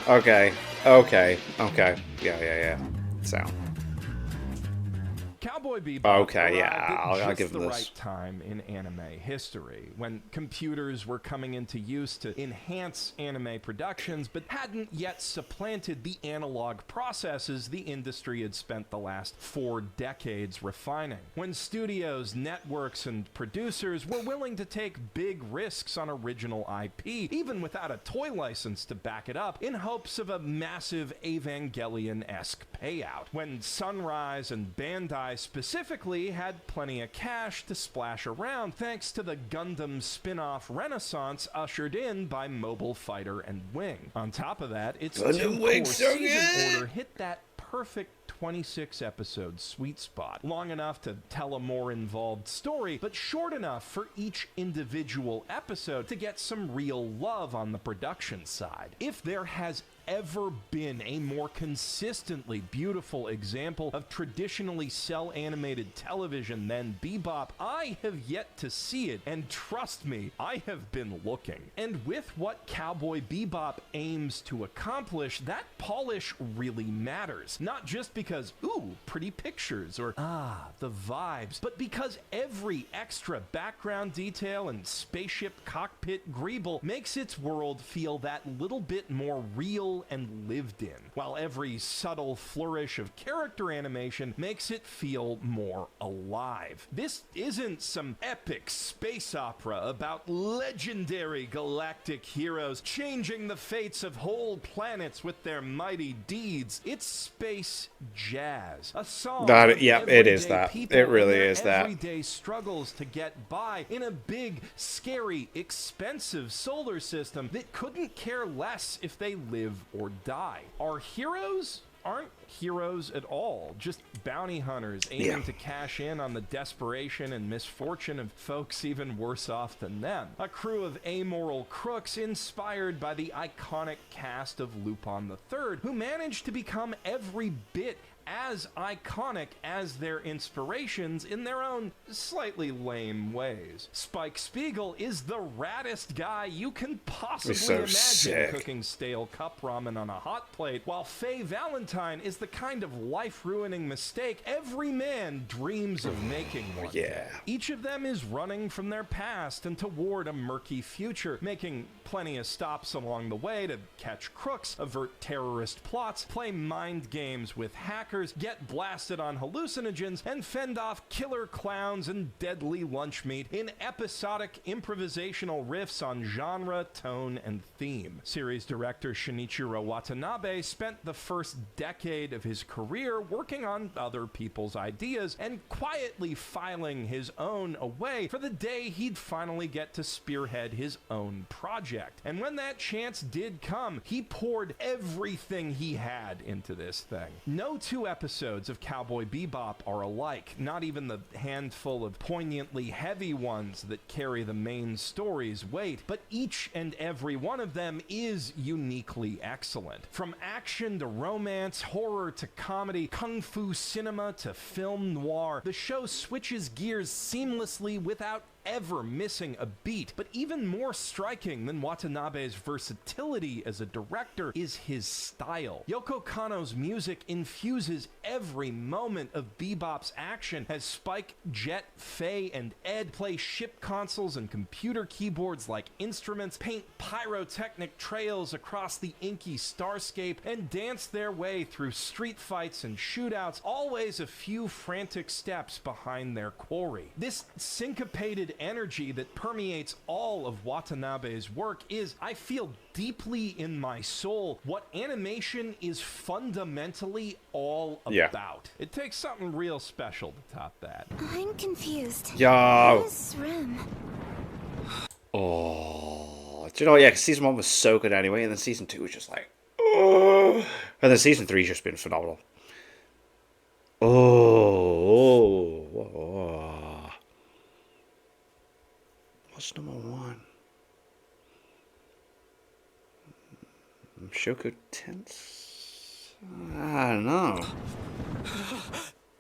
Okay. Yeah. Sound. Cowboy Bebop Okay, yeah, arrived I'll at give just him the this. right time in anime history, when computers were coming into use to enhance anime productions, but hadn't yet supplanted the analog processes the industry had spent the last 4 decades refining. When studios, networks, and producers were willing to take big risks on original IP, even without a toy license to back it up, in hopes of a massive Evangelion-esque payout. When Sunrise and Bandai specifically had plenty of cash to splash around thanks to the Gundam spin-off renaissance ushered in by Mobile Fighter and Wing. On top of that, its two-core season order hit that perfect 26-episode sweet spot, long enough to tell a more involved story, but short enough for each individual episode to get some real love on the production side. If there has ever been a more consistently beautiful example of traditionally cel-animated television than Bebop, I have yet to see it, and trust me, I have been looking. And with what Cowboy Bebop aims to accomplish, that polish really matters. Not just because, ooh, pretty pictures, or the vibes, but because every extra background detail and spaceship cockpit greeble makes its world feel that little bit more real and lived in, while every subtle flourish of character animation makes it feel more alive. This isn't some epic space opera about legendary galactic heroes changing the fates of whole planets with their mighty deeds. It's space jazz, a song It is everyday that. people It really and their is that. everyday struggles to get by in a big, scary, expensive solar system that couldn't care less if they live or die. Our heroes aren't heroes at all, just bounty hunters aiming to cash in on the desperation and misfortune of folks even worse off than them. A crew of amoral crooks inspired by the iconic cast of Lupin III, who managed to become every bit as iconic as their inspirations in their own slightly lame ways. Spike Spiegel is the raddest guy you can possibly imagine cooking stale cup ramen on a hot plate, while Faye Valentine is the kind of life-ruining mistake every man dreams of making one day. Each of them is running from their past and toward a murky future, making plenty of stops along the way to catch crooks, avert terrorist plots, play mind games with hackers, get blasted on hallucinogens, and fend off killer clowns and deadly lunch meat in episodic improvisational riffs on genre, tone, and theme. Series director Shinichiro Watanabe spent the first decade of his career working on other people's ideas and quietly filing his own away for the day he'd finally get to spearhead his own project. And when that chance did come, he poured everything he had into this thing. No two episodes of Cowboy Bebop are alike, not even the handful of poignantly heavy ones that carry the main story's weight, but each and every one of them is uniquely excellent. From action to romance, horror to comedy, kung fu cinema to film noir, the show switches gears seamlessly without ever missing a beat. But even more striking than Watanabe's versatility as a director is his style. Yoko Kanno's music infuses every moment of Bebop's action as Spike, Jet, Faye, and Ed play ship consoles and computer keyboards like instruments, paint pyrotechnic trails across the inky starscape, and dance their way through street fights and shootouts, always a few frantic steps behind their quarry. This syncopated energy that permeates all of Watanabe's work is, I feel deeply in my soul, what animation is fundamentally all about. Yeah. It takes something real special to top that. I'm confused. Yo. Where's Rem? Oh, do you know what? Yeah, 'cause season 1 was so good anyway, and then season 2 was just like, oh. And then season 3's just been phenomenal. Oh. What's number 1? Mushoku Tensei? I don't know.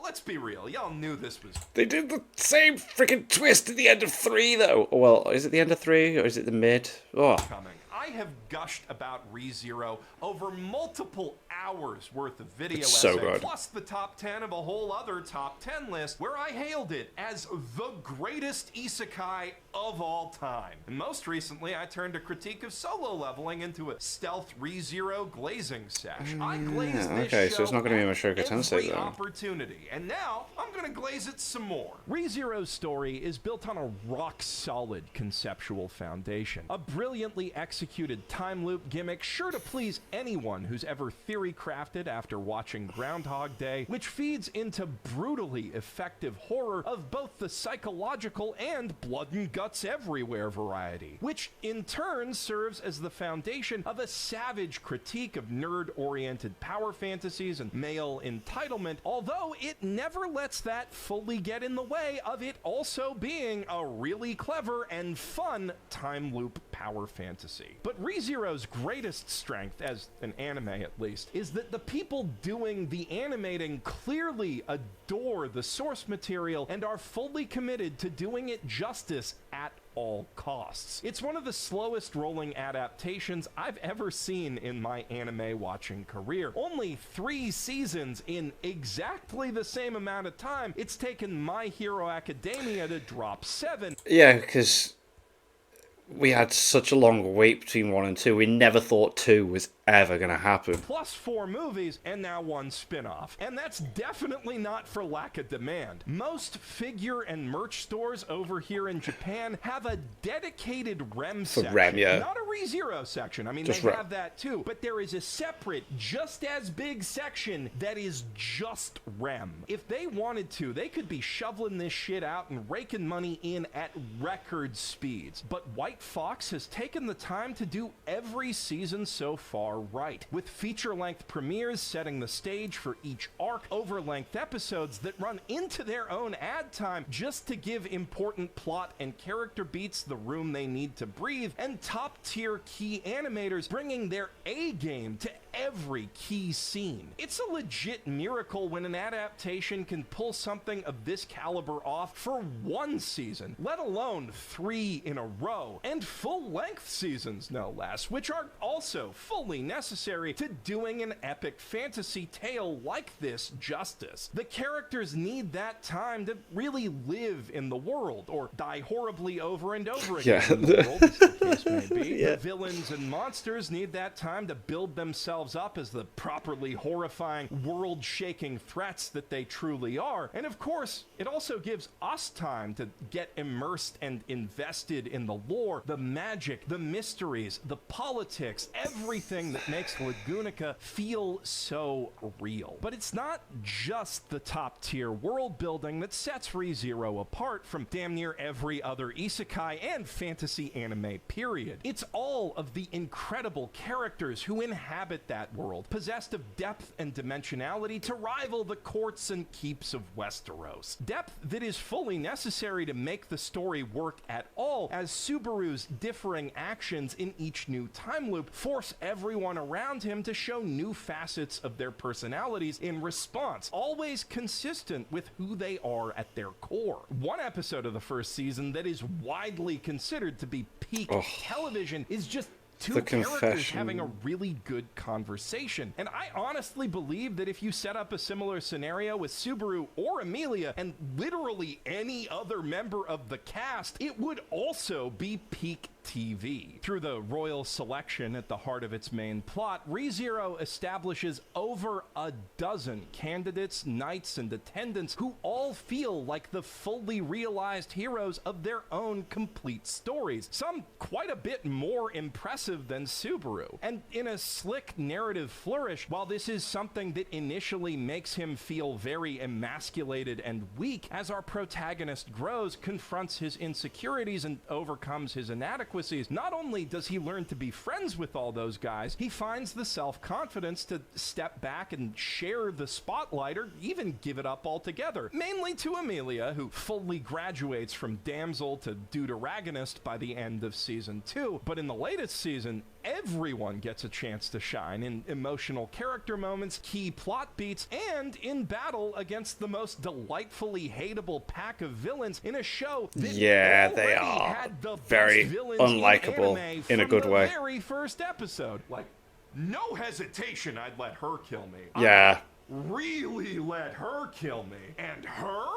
Let's be real, y'all knew this was They did the same freaking twist at the end of 3, though. Well, is it the end of 3 or is it the mid? Oh. coming. I have gushed about ReZero over multiple hours worth of video It's so essay, good. plus the top 10 of a whole other top 10 list where I hailed it as the greatest isekai of all time. And most recently, I turned a critique of Solo Leveling into a stealth ReZero glazing sesh. I glazed this okay, so it's show not gonna be at Mushoku Tensei, every though. opportunity, and now I'm gonna glaze it some more. ReZero's story is built on a rock-solid conceptual foundation, a brilliantly executed time loop gimmick sure to please anyone who's ever theory crafted after watching Groundhog Day, which feeds into brutally effective horror of both the psychological and blood and guts everywhere variety, which in turn serves as the foundation of a savage critique of nerd-oriented power fantasies and male entitlement, although it never lets that fully get in the way of it also being a really clever and fun time loop power fantasy. But ReZero's greatest strength, as an anime at least, is that the people doing the animating clearly adore the source material and are fully committed to doing it justice at all costs. It's one of the slowest rolling adaptations I've ever seen in my anime watching career. Only 3 seasons in exactly the same amount of time it's taken My Hero Academia to drop 7. Yeah, because we had such a long wait between 1 and 2. We never thought 2 was ever going to happen. Plus 4 movies, and now 1 spin-off. And that's definitely not for lack of demand. Most figure and merch stores over here in Japan have a dedicated REM section. REM, yeah. Not a ReZero section. I mean, Just they REM. have that too. But there is a separate, just as big section that is just REM. If they wanted to, they could be shoveling this shit out and raking money in at record speeds. But White Fox has taken the time to do every season so far right, with feature-length premieres setting the stage for each arc, over-length episodes that run into their own ad time just to give important plot and character beats the room they need to breathe, and top-tier key animators bringing their A-game to every key scene. It's a legit miracle when an adaptation can pull something of this caliber off for 1 season, let alone 3 in a row, and full-length seasons no less, which are also fully necessary to doing an epic fantasy tale like this justice. The characters need that time to really live in the world, or die horribly over and over again in the world, as the case may be. Yeah. The villains and monsters need that time to build themselves up as the properly horrifying, world-shaking threats that they truly are. And of course, it also gives us time to get immersed and invested in the lore, the magic, the mysteries, the politics, everything that makes Lagunica feel so real. But it's not just the top-tier world building that sets ReZero apart from damn near every other isekai and fantasy anime period. It's all of the incredible characters who inhabit that world, possessed of depth and dimensionality to rival the courts and keeps of Westeros. Depth that is fully necessary to make the story work at all, as Subaru Subaru's differing actions in each new time loop force everyone around him to show new facets of their personalities in response, always consistent with who they are at their core. One episode of the first season that is widely considered to be peak television is just two characters having a really good conversation. And I honestly believe that if you set up a similar scenario with Subaru or Emilia and literally any other member of the cast, it would also be peak TV. Through the royal selection at the heart of its main plot, ReZero establishes over a dozen candidates, knights, and attendants who all feel like the fully realized heroes of their own complete stories, some quite a bit more impressive than Subaru. And in a slick narrative flourish, while this is something that initially makes him feel very emasculated and weak, as our protagonist grows, confronts his insecurities, and overcomes his inadequacies, not only does he learn to be friends with all those guys, he finds the self-confidence to step back and share the spotlight or even give it up altogether. Mainly to Emilia, who fully graduates from damsel to deuteragonist by the end of season 2. But in the latest season, everyone gets a chance to shine in emotional character moments, key plot beats, and in battle against the most delightfully hateable pack of villains in a show that they are had the very best villains unlikable in a good way. The very first episode, like, no hesitation, I'd let her kill me. Yeah. I'd really let her kill me. And her?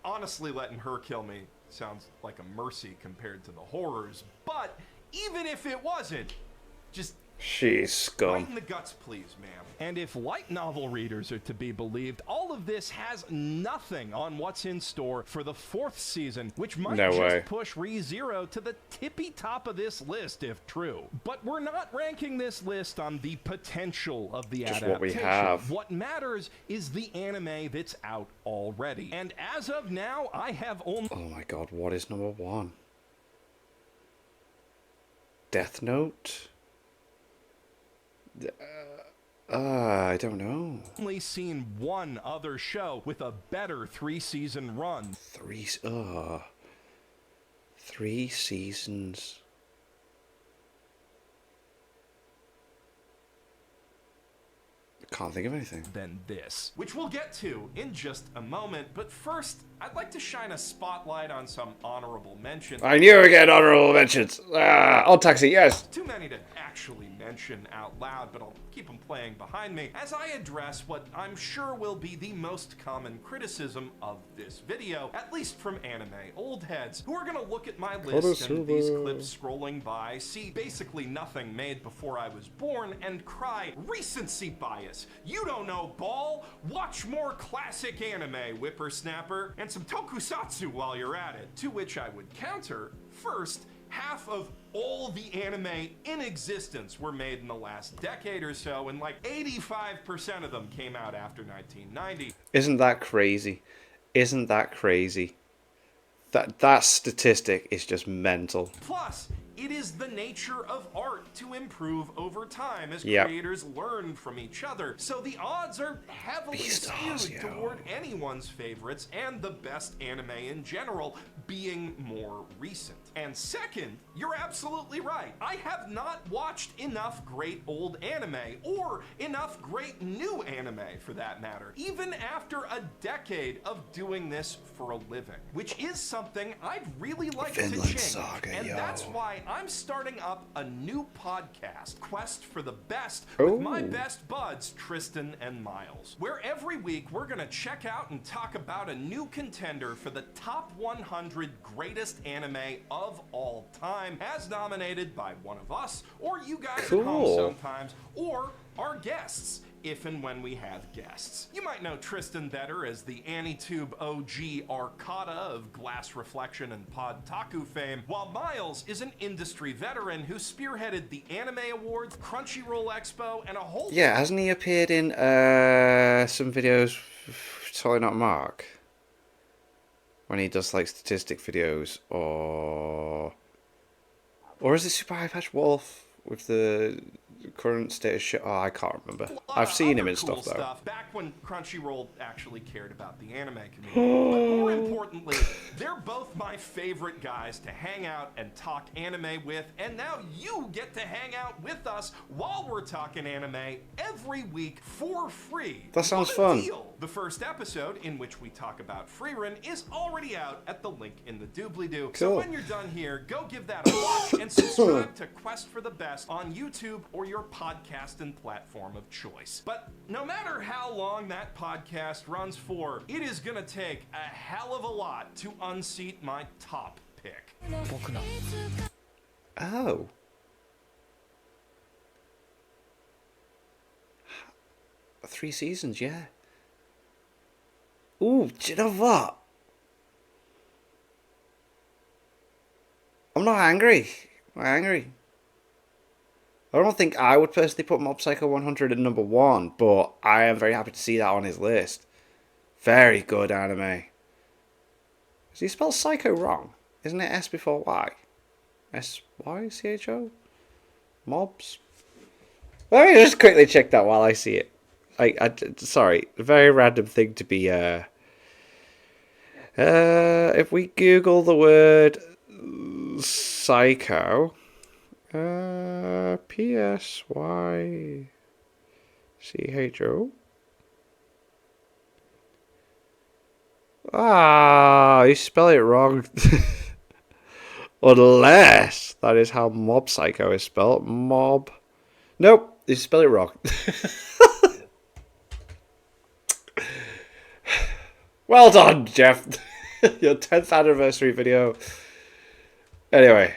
Honestly, letting her kill me sounds like a mercy compared to the horrors, but even if it wasn't, just she's scum. right in the guts, please, ma'am. And if light novel readers are to be believed, all of this has nothing on what's in store for the 4th season, which might push ReZero to the tippy top of this list if true. But we're not ranking this list on the potential of the adaptation. What we have. What matters is the anime that's out already. And as of now, I have only... Oh my god, what is number 1? Death Note? I don't know. Only seen one other show with a better 3-season run. 3 seasons. Can't think of anything. Than this, which we'll get to in just a moment. But first, I'd like to shine a spotlight on some honorable mentions. I knew we get honorable mentions. Odd Taxi, yes. Too many to actually mention out loud, but I'll keep them playing behind me as I address what I'm sure will be the most common criticism of this video, at least from anime old heads, who are gonna look at my list and these clips scrolling by, see basically nothing made before I was born, and cry, recency bias. You don't know ball. Watch more classic anime, whippersnapper, and some tokusatsu while you're at it. To which I would counter, first, half of all the anime in existence were made in the last decade or so, and like 85% of them came out after 1990. Isn't that crazy? Isn't that crazy? That statistic is just mental. Plus, it is the nature of art to improve over time as creators learn from each other. So the odds are heavily skewed toward anyone's favorites and the best anime in general being more recent. And second, you're absolutely right. I have not watched enough great old anime, or enough great new anime for that matter, even after a decade of doing this for a living, which is something I'd really like to change. Saga, and yo. that's why I'm starting up a new podcast, Quest for the Best, with my best buds, Tristan and Miles, where every week we're gonna check out and talk about a new contender for the top 100 greatest anime of all time, as nominated by one of us, or you guys at home sometimes, or our guests, if and when we have guests. You might know Tristan better as the AniTube OG Arcata of Glass Reflection and Podtaku fame, while Miles is an industry veteran who spearheaded the Anime Awards, Crunchyroll Expo, and a whole... Yeah, hasn't he appeared in some videos, Totally Not Mark? When he does like statistic videos, or is it Super High Patch Wolf with the current state of shit. Oh, I can't remember. A lot I've of seen him other in cool stuff though. Back when Crunchyroll actually cared about the anime community. But more importantly, they're both my favorite guys to hang out and talk anime with, and now you get to hang out with us while we're talking anime every week for free. That sounds What a fun. deal. The first episode, in which we talk about Freerun, is already out at the link in the doobly-doo. So Cool. when you're done here, go give that a watch and subscribe to Quest for the Best on YouTube or your podcasting platform of choice. But no matter how long that podcast runs for, it is gonna take a hell of a lot to unseat my top pick. Oh. Three seasons, yeah. Ooh, do you know what? I'm not angry. I'm not angry. I don't think I would personally put Mob Psycho 100 at number 1, but I am very happy to see that on his list. Very good anime. Does he spell Psycho wrong? Isn't it S before Y? S-Y-C-H-O? Mobs? Let me just quickly check that while I see it. Sorry, a very random thing to be, if we Google the word Psycho, P-S-Y-C-H-O. Ah, you spell it wrong. Unless that is how Mob Psycho is spelled. Mob. Nope, you spell it wrong. Well done, Jeff. Your 10th anniversary video. Anyway.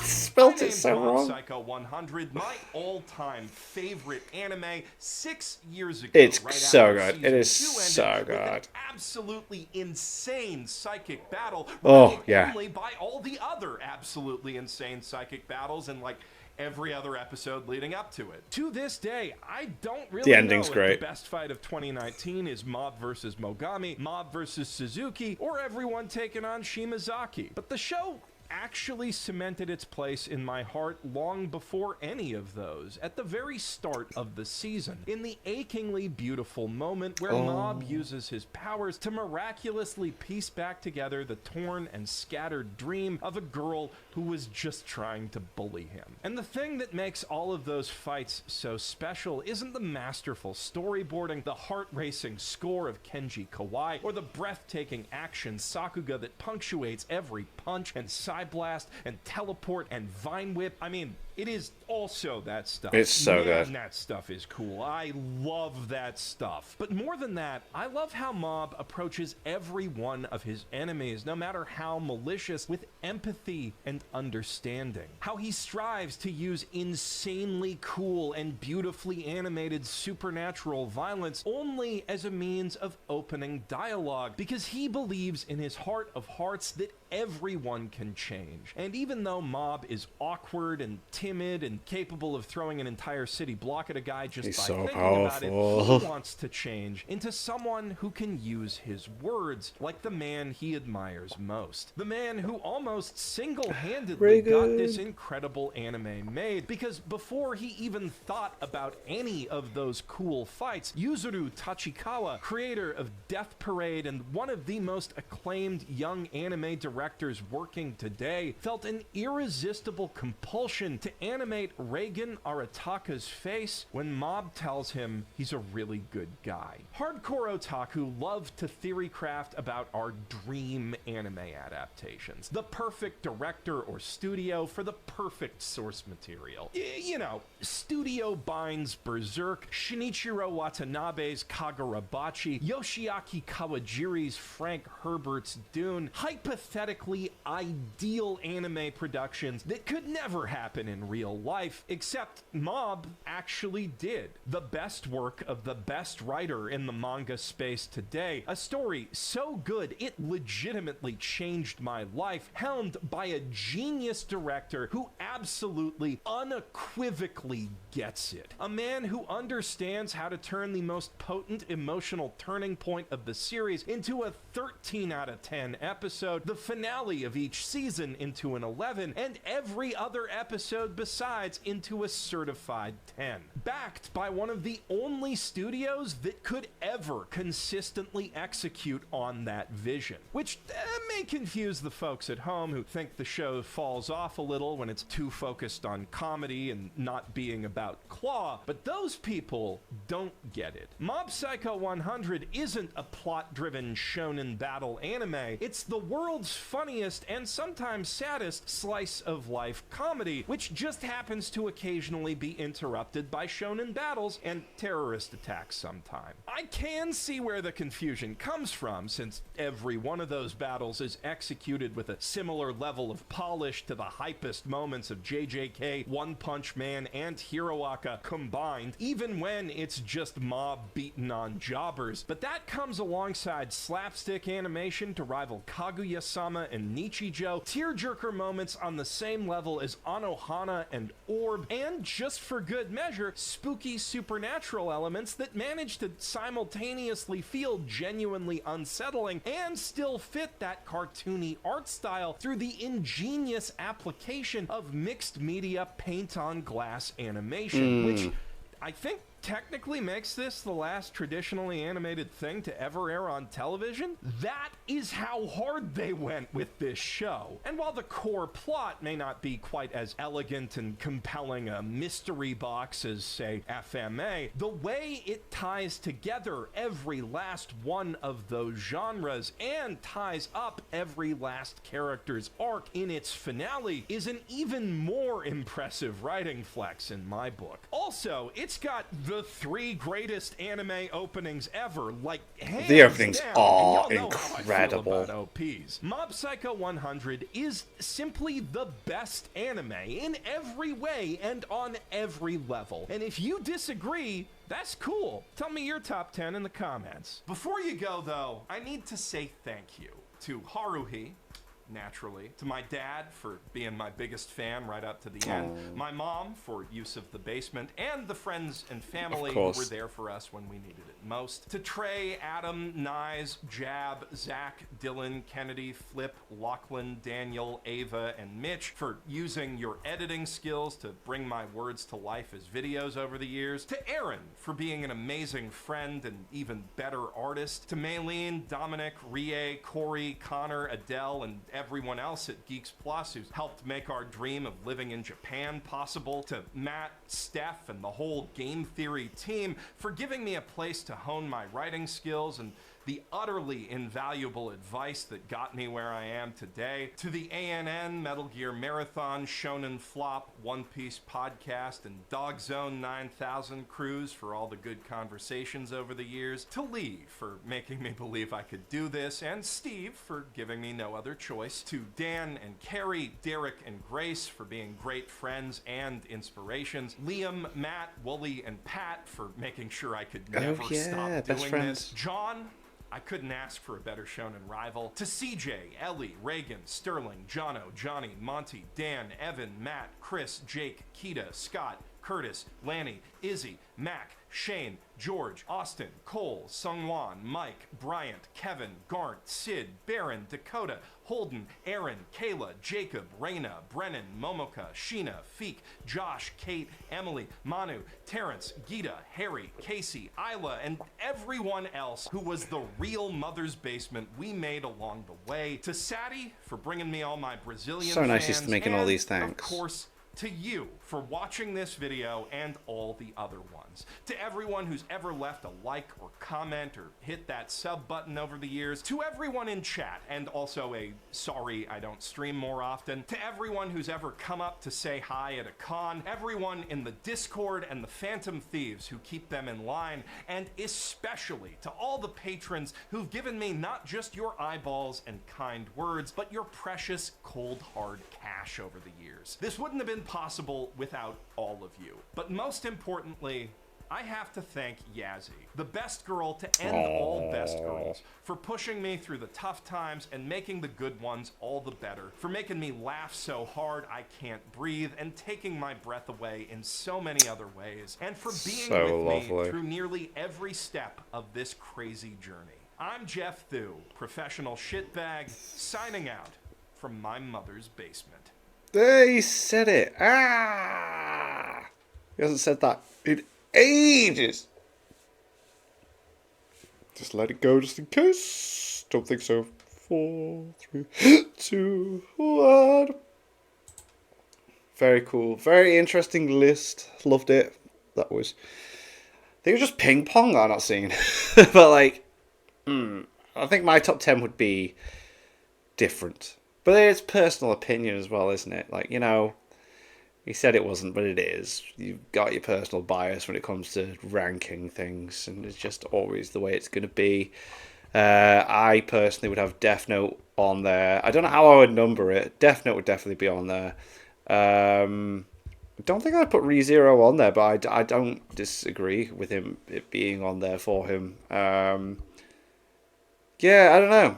Spelt it so Mob wrong. Psycho 100, my all-time favorite anime, 6 years ago. It's right so after good. It season is 2 so ended with an good. absolutely insane psychic battle. Oh, rivaling yeah. Only by all the other absolutely insane psychic battles and like every other episode leading up to it. To this day, I don't really The ending's know great. if the best fight of 2019 is Mob versus Mogami, Mob versus Suzuki, or everyone taking on Shimazaki. But the show actually cemented its place in my heart long before any of those, at the very start of the season, in the achingly beautiful moment where Mob uses his powers to miraculously piece back together the torn and scattered dream of a girl who was just trying to bully him. And the thing that makes all of those fights so special isn't the masterful storyboarding, the heart-racing score of Kenji Kawai, or the breathtaking action Sakuga that punctuates every punch and side blast and teleport and vine whip. I mean, it is also that stuff. It's so Man, good. that stuff is cool. I love that stuff. But more than that, I love how Mob approaches every one of his enemies, no matter how malicious, with empathy and understanding. How he strives to use insanely cool and beautifully animated supernatural violence only as a means of opening dialogue, because he believes in his heart of hearts that everyone can change. And even though Mob is awkward and timid and capable of throwing an entire city block at a guy just He's by so thinking about it, powerful. he wants to change into someone who can use his words like the man he admires most. The man who almost single-handedly got this incredible anime made, because before he even thought about any of those cool fights, Yuzuru Tachikawa, creator of Death Parade and one of the most acclaimed young anime directors working today, felt an irresistible compulsion to animate Reigen Arataka's face when Mob tells him he's a really good guy. Hardcore otaku love to theorycraft about our dream anime adaptations, the perfect director or studio for the perfect source material. You know, Studio Bind's Berserk, Shinichiro Watanabe's Kagurabachi, Yoshiaki Kawajiri's Frank Herbert's Dune, hypothetically ideal anime productions that could never happen in real life, except Mob actually did. The best work of the best writer in the manga space today, a story so good it legitimately changed my life, helmed by a genius director who absolutely, unequivocally gets it. A man who understands how to turn the most potent emotional turning point of the series into a 13 out of 10 episode, the finale of each season into an 11, and every other episode besides into a certified 10. Backed by one of the only studios that could ever consistently execute on that vision. Which may confuse the folks at home who think the show falls off a little when it's too focused on comedy and not being about Claw, but those people don't get it. Mob Psycho 100 isn't a plot-driven shonen battle anime, it's the world's funniest and sometimes saddest slice of life comedy, which just happens to occasionally be interrupted by shonen battles and terrorist attacks sometime. I can see where the confusion comes from, since every one of those battles is executed with a similar level of polish to the hypest moments of JJK, One Punch Man, and Hiroaka combined, even when it's just Mob beaten on jobbers. But that comes alongside slapstick animation to rival Kaguya-sama and Nichijou, tearjerker moments on the same level as Anohana and Orb, and just for good measure, spooky supernatural elements that manage to simultaneously feel genuinely unsettling and still fit that cartoony art style through the ingenious application of mixed media paint-on-glass animation, which I think technically makes this the last traditionally animated thing to ever air on television. That is how hard they went with this show. And while the core plot may not be quite as elegant and compelling a mystery box as, say, FMA, the way it ties together every last one of those genres and ties up every last character's arc in its finale is an even more impressive writing flex in my book. Also, it's got the 3 greatest anime openings ever, like hands The openings down. are And y'all know how I feel incredible. about OPs. Mob Psycho 100 is simply the best anime in every way and on every level. And if you disagree, that's cool. Tell me your top 10 in the comments. Before you go, though, I need to say thank you to Haruhi, naturally, to my dad for being my biggest fan right up to the end, my mom for use of the basement, and the friends and family who were there for us when we needed it most, to Trey, Adam, Nyes, Jab, Zach, Dylan, Kennedy, Flip, Lachlan, Daniel, Ava, and Mitch for using your editing skills to bring my words to life as videos over the years, to Aaron for being an amazing friend and even better artist, to Maylene, Dominic, Rie, Corey, Connor, Adele, and everyone else at Geeks Plus who's helped make our dream of living in Japan possible, to Matt, Steph, and the whole Game Theory team for giving me a place to hone my writing skills and the utterly invaluable advice that got me where I am today, to the ANN, Metal Gear Marathon, Shonen Flop, One Piece podcast, and Dog Zone 9000 crews for all the good conversations over the years, to Lee for making me believe I could do this, and Steve for giving me no other choice, to Dan and Carrie, Derek and Grace for being great friends and inspirations, Liam, Matt, Wooly, and Pat for making sure I could never stop doing this, John, I couldn't ask for a better shonen rival, to CJ, Ellie, Reagan, Sterling, Jono, Johnny, Monty, Dan, Evan, Matt, Chris, Jake, Keita, Scott, Curtis, Lanny, Izzy, Mac, Shane, George, Austin, Cole, Sungwon, Mike, Bryant, Kevin, Garnt, Sid, Baron, Dakota, Holden, Aaron, Kayla, Jacob, Raina, Brennan, Momoka, Sheena, Feek, Josh, Kate, Emily, Manu, Terrence, Gita, Harry, Casey, Isla, and everyone else who was the real Mother's Basement we made along the way, to Sadie for bringing me all my Brazilian So nice fans, just making all and, these thanks. of course, to you for watching this video and all the other ones. To everyone who's ever left a like or comment or hit that sub button over the years. To everyone in chat, and also a sorry I don't stream more often. To everyone who's ever come up to say hi at a con. Everyone in the Discord and the Phantom Thieves who keep them in line. And especially to all the patrons who've given me not just your eyeballs and kind words, but your precious cold hard cash over the years. This wouldn't have been possible without all of you. But most importantly, I have to thank Yazzie, the best girl to end all best girls, for pushing me through the tough times and making the good ones all the better, for making me laugh so hard I can't breathe and taking my breath away in so many other ways, and for being with me through nearly every step of this crazy journey. I'm Jeff Thew, professional shitbag, signing out from my mother's basement. They said it. Ah! He hasn't said that in ages. Just let it go just in case. Don't think so. 4, 3, 2, 1. Very cool. Very interesting list. Loved it. That was... I think it was just ping pong I'm not seeing. But like... I think my top 10 would be different. But it's personal opinion as well, isn't it? Like, you know... He said it wasn't, but it is. You've got your personal bias when it comes to ranking things, and it's just always the way it's going to be. I personally would have Death Note on there. I don't know how I would number it. Death Note would definitely be on there. I don't think I'd put ReZero on there, but I don't disagree with him it being on there for him. Yeah, I don't know.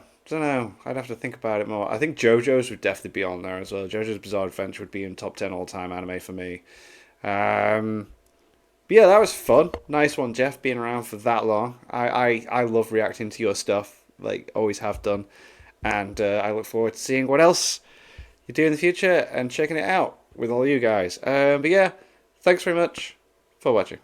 I'd have to think about it more. I think JoJo's would definitely be on there as well. JoJo's Bizarre Adventure would be in top 10 all-time anime for me. But yeah, that was fun. Nice one, Jeff, being around for that long. I love reacting to your stuff, like always have done. And I look forward to seeing what else you do in the future and checking it out with all you guys. But yeah, thanks very much for watching.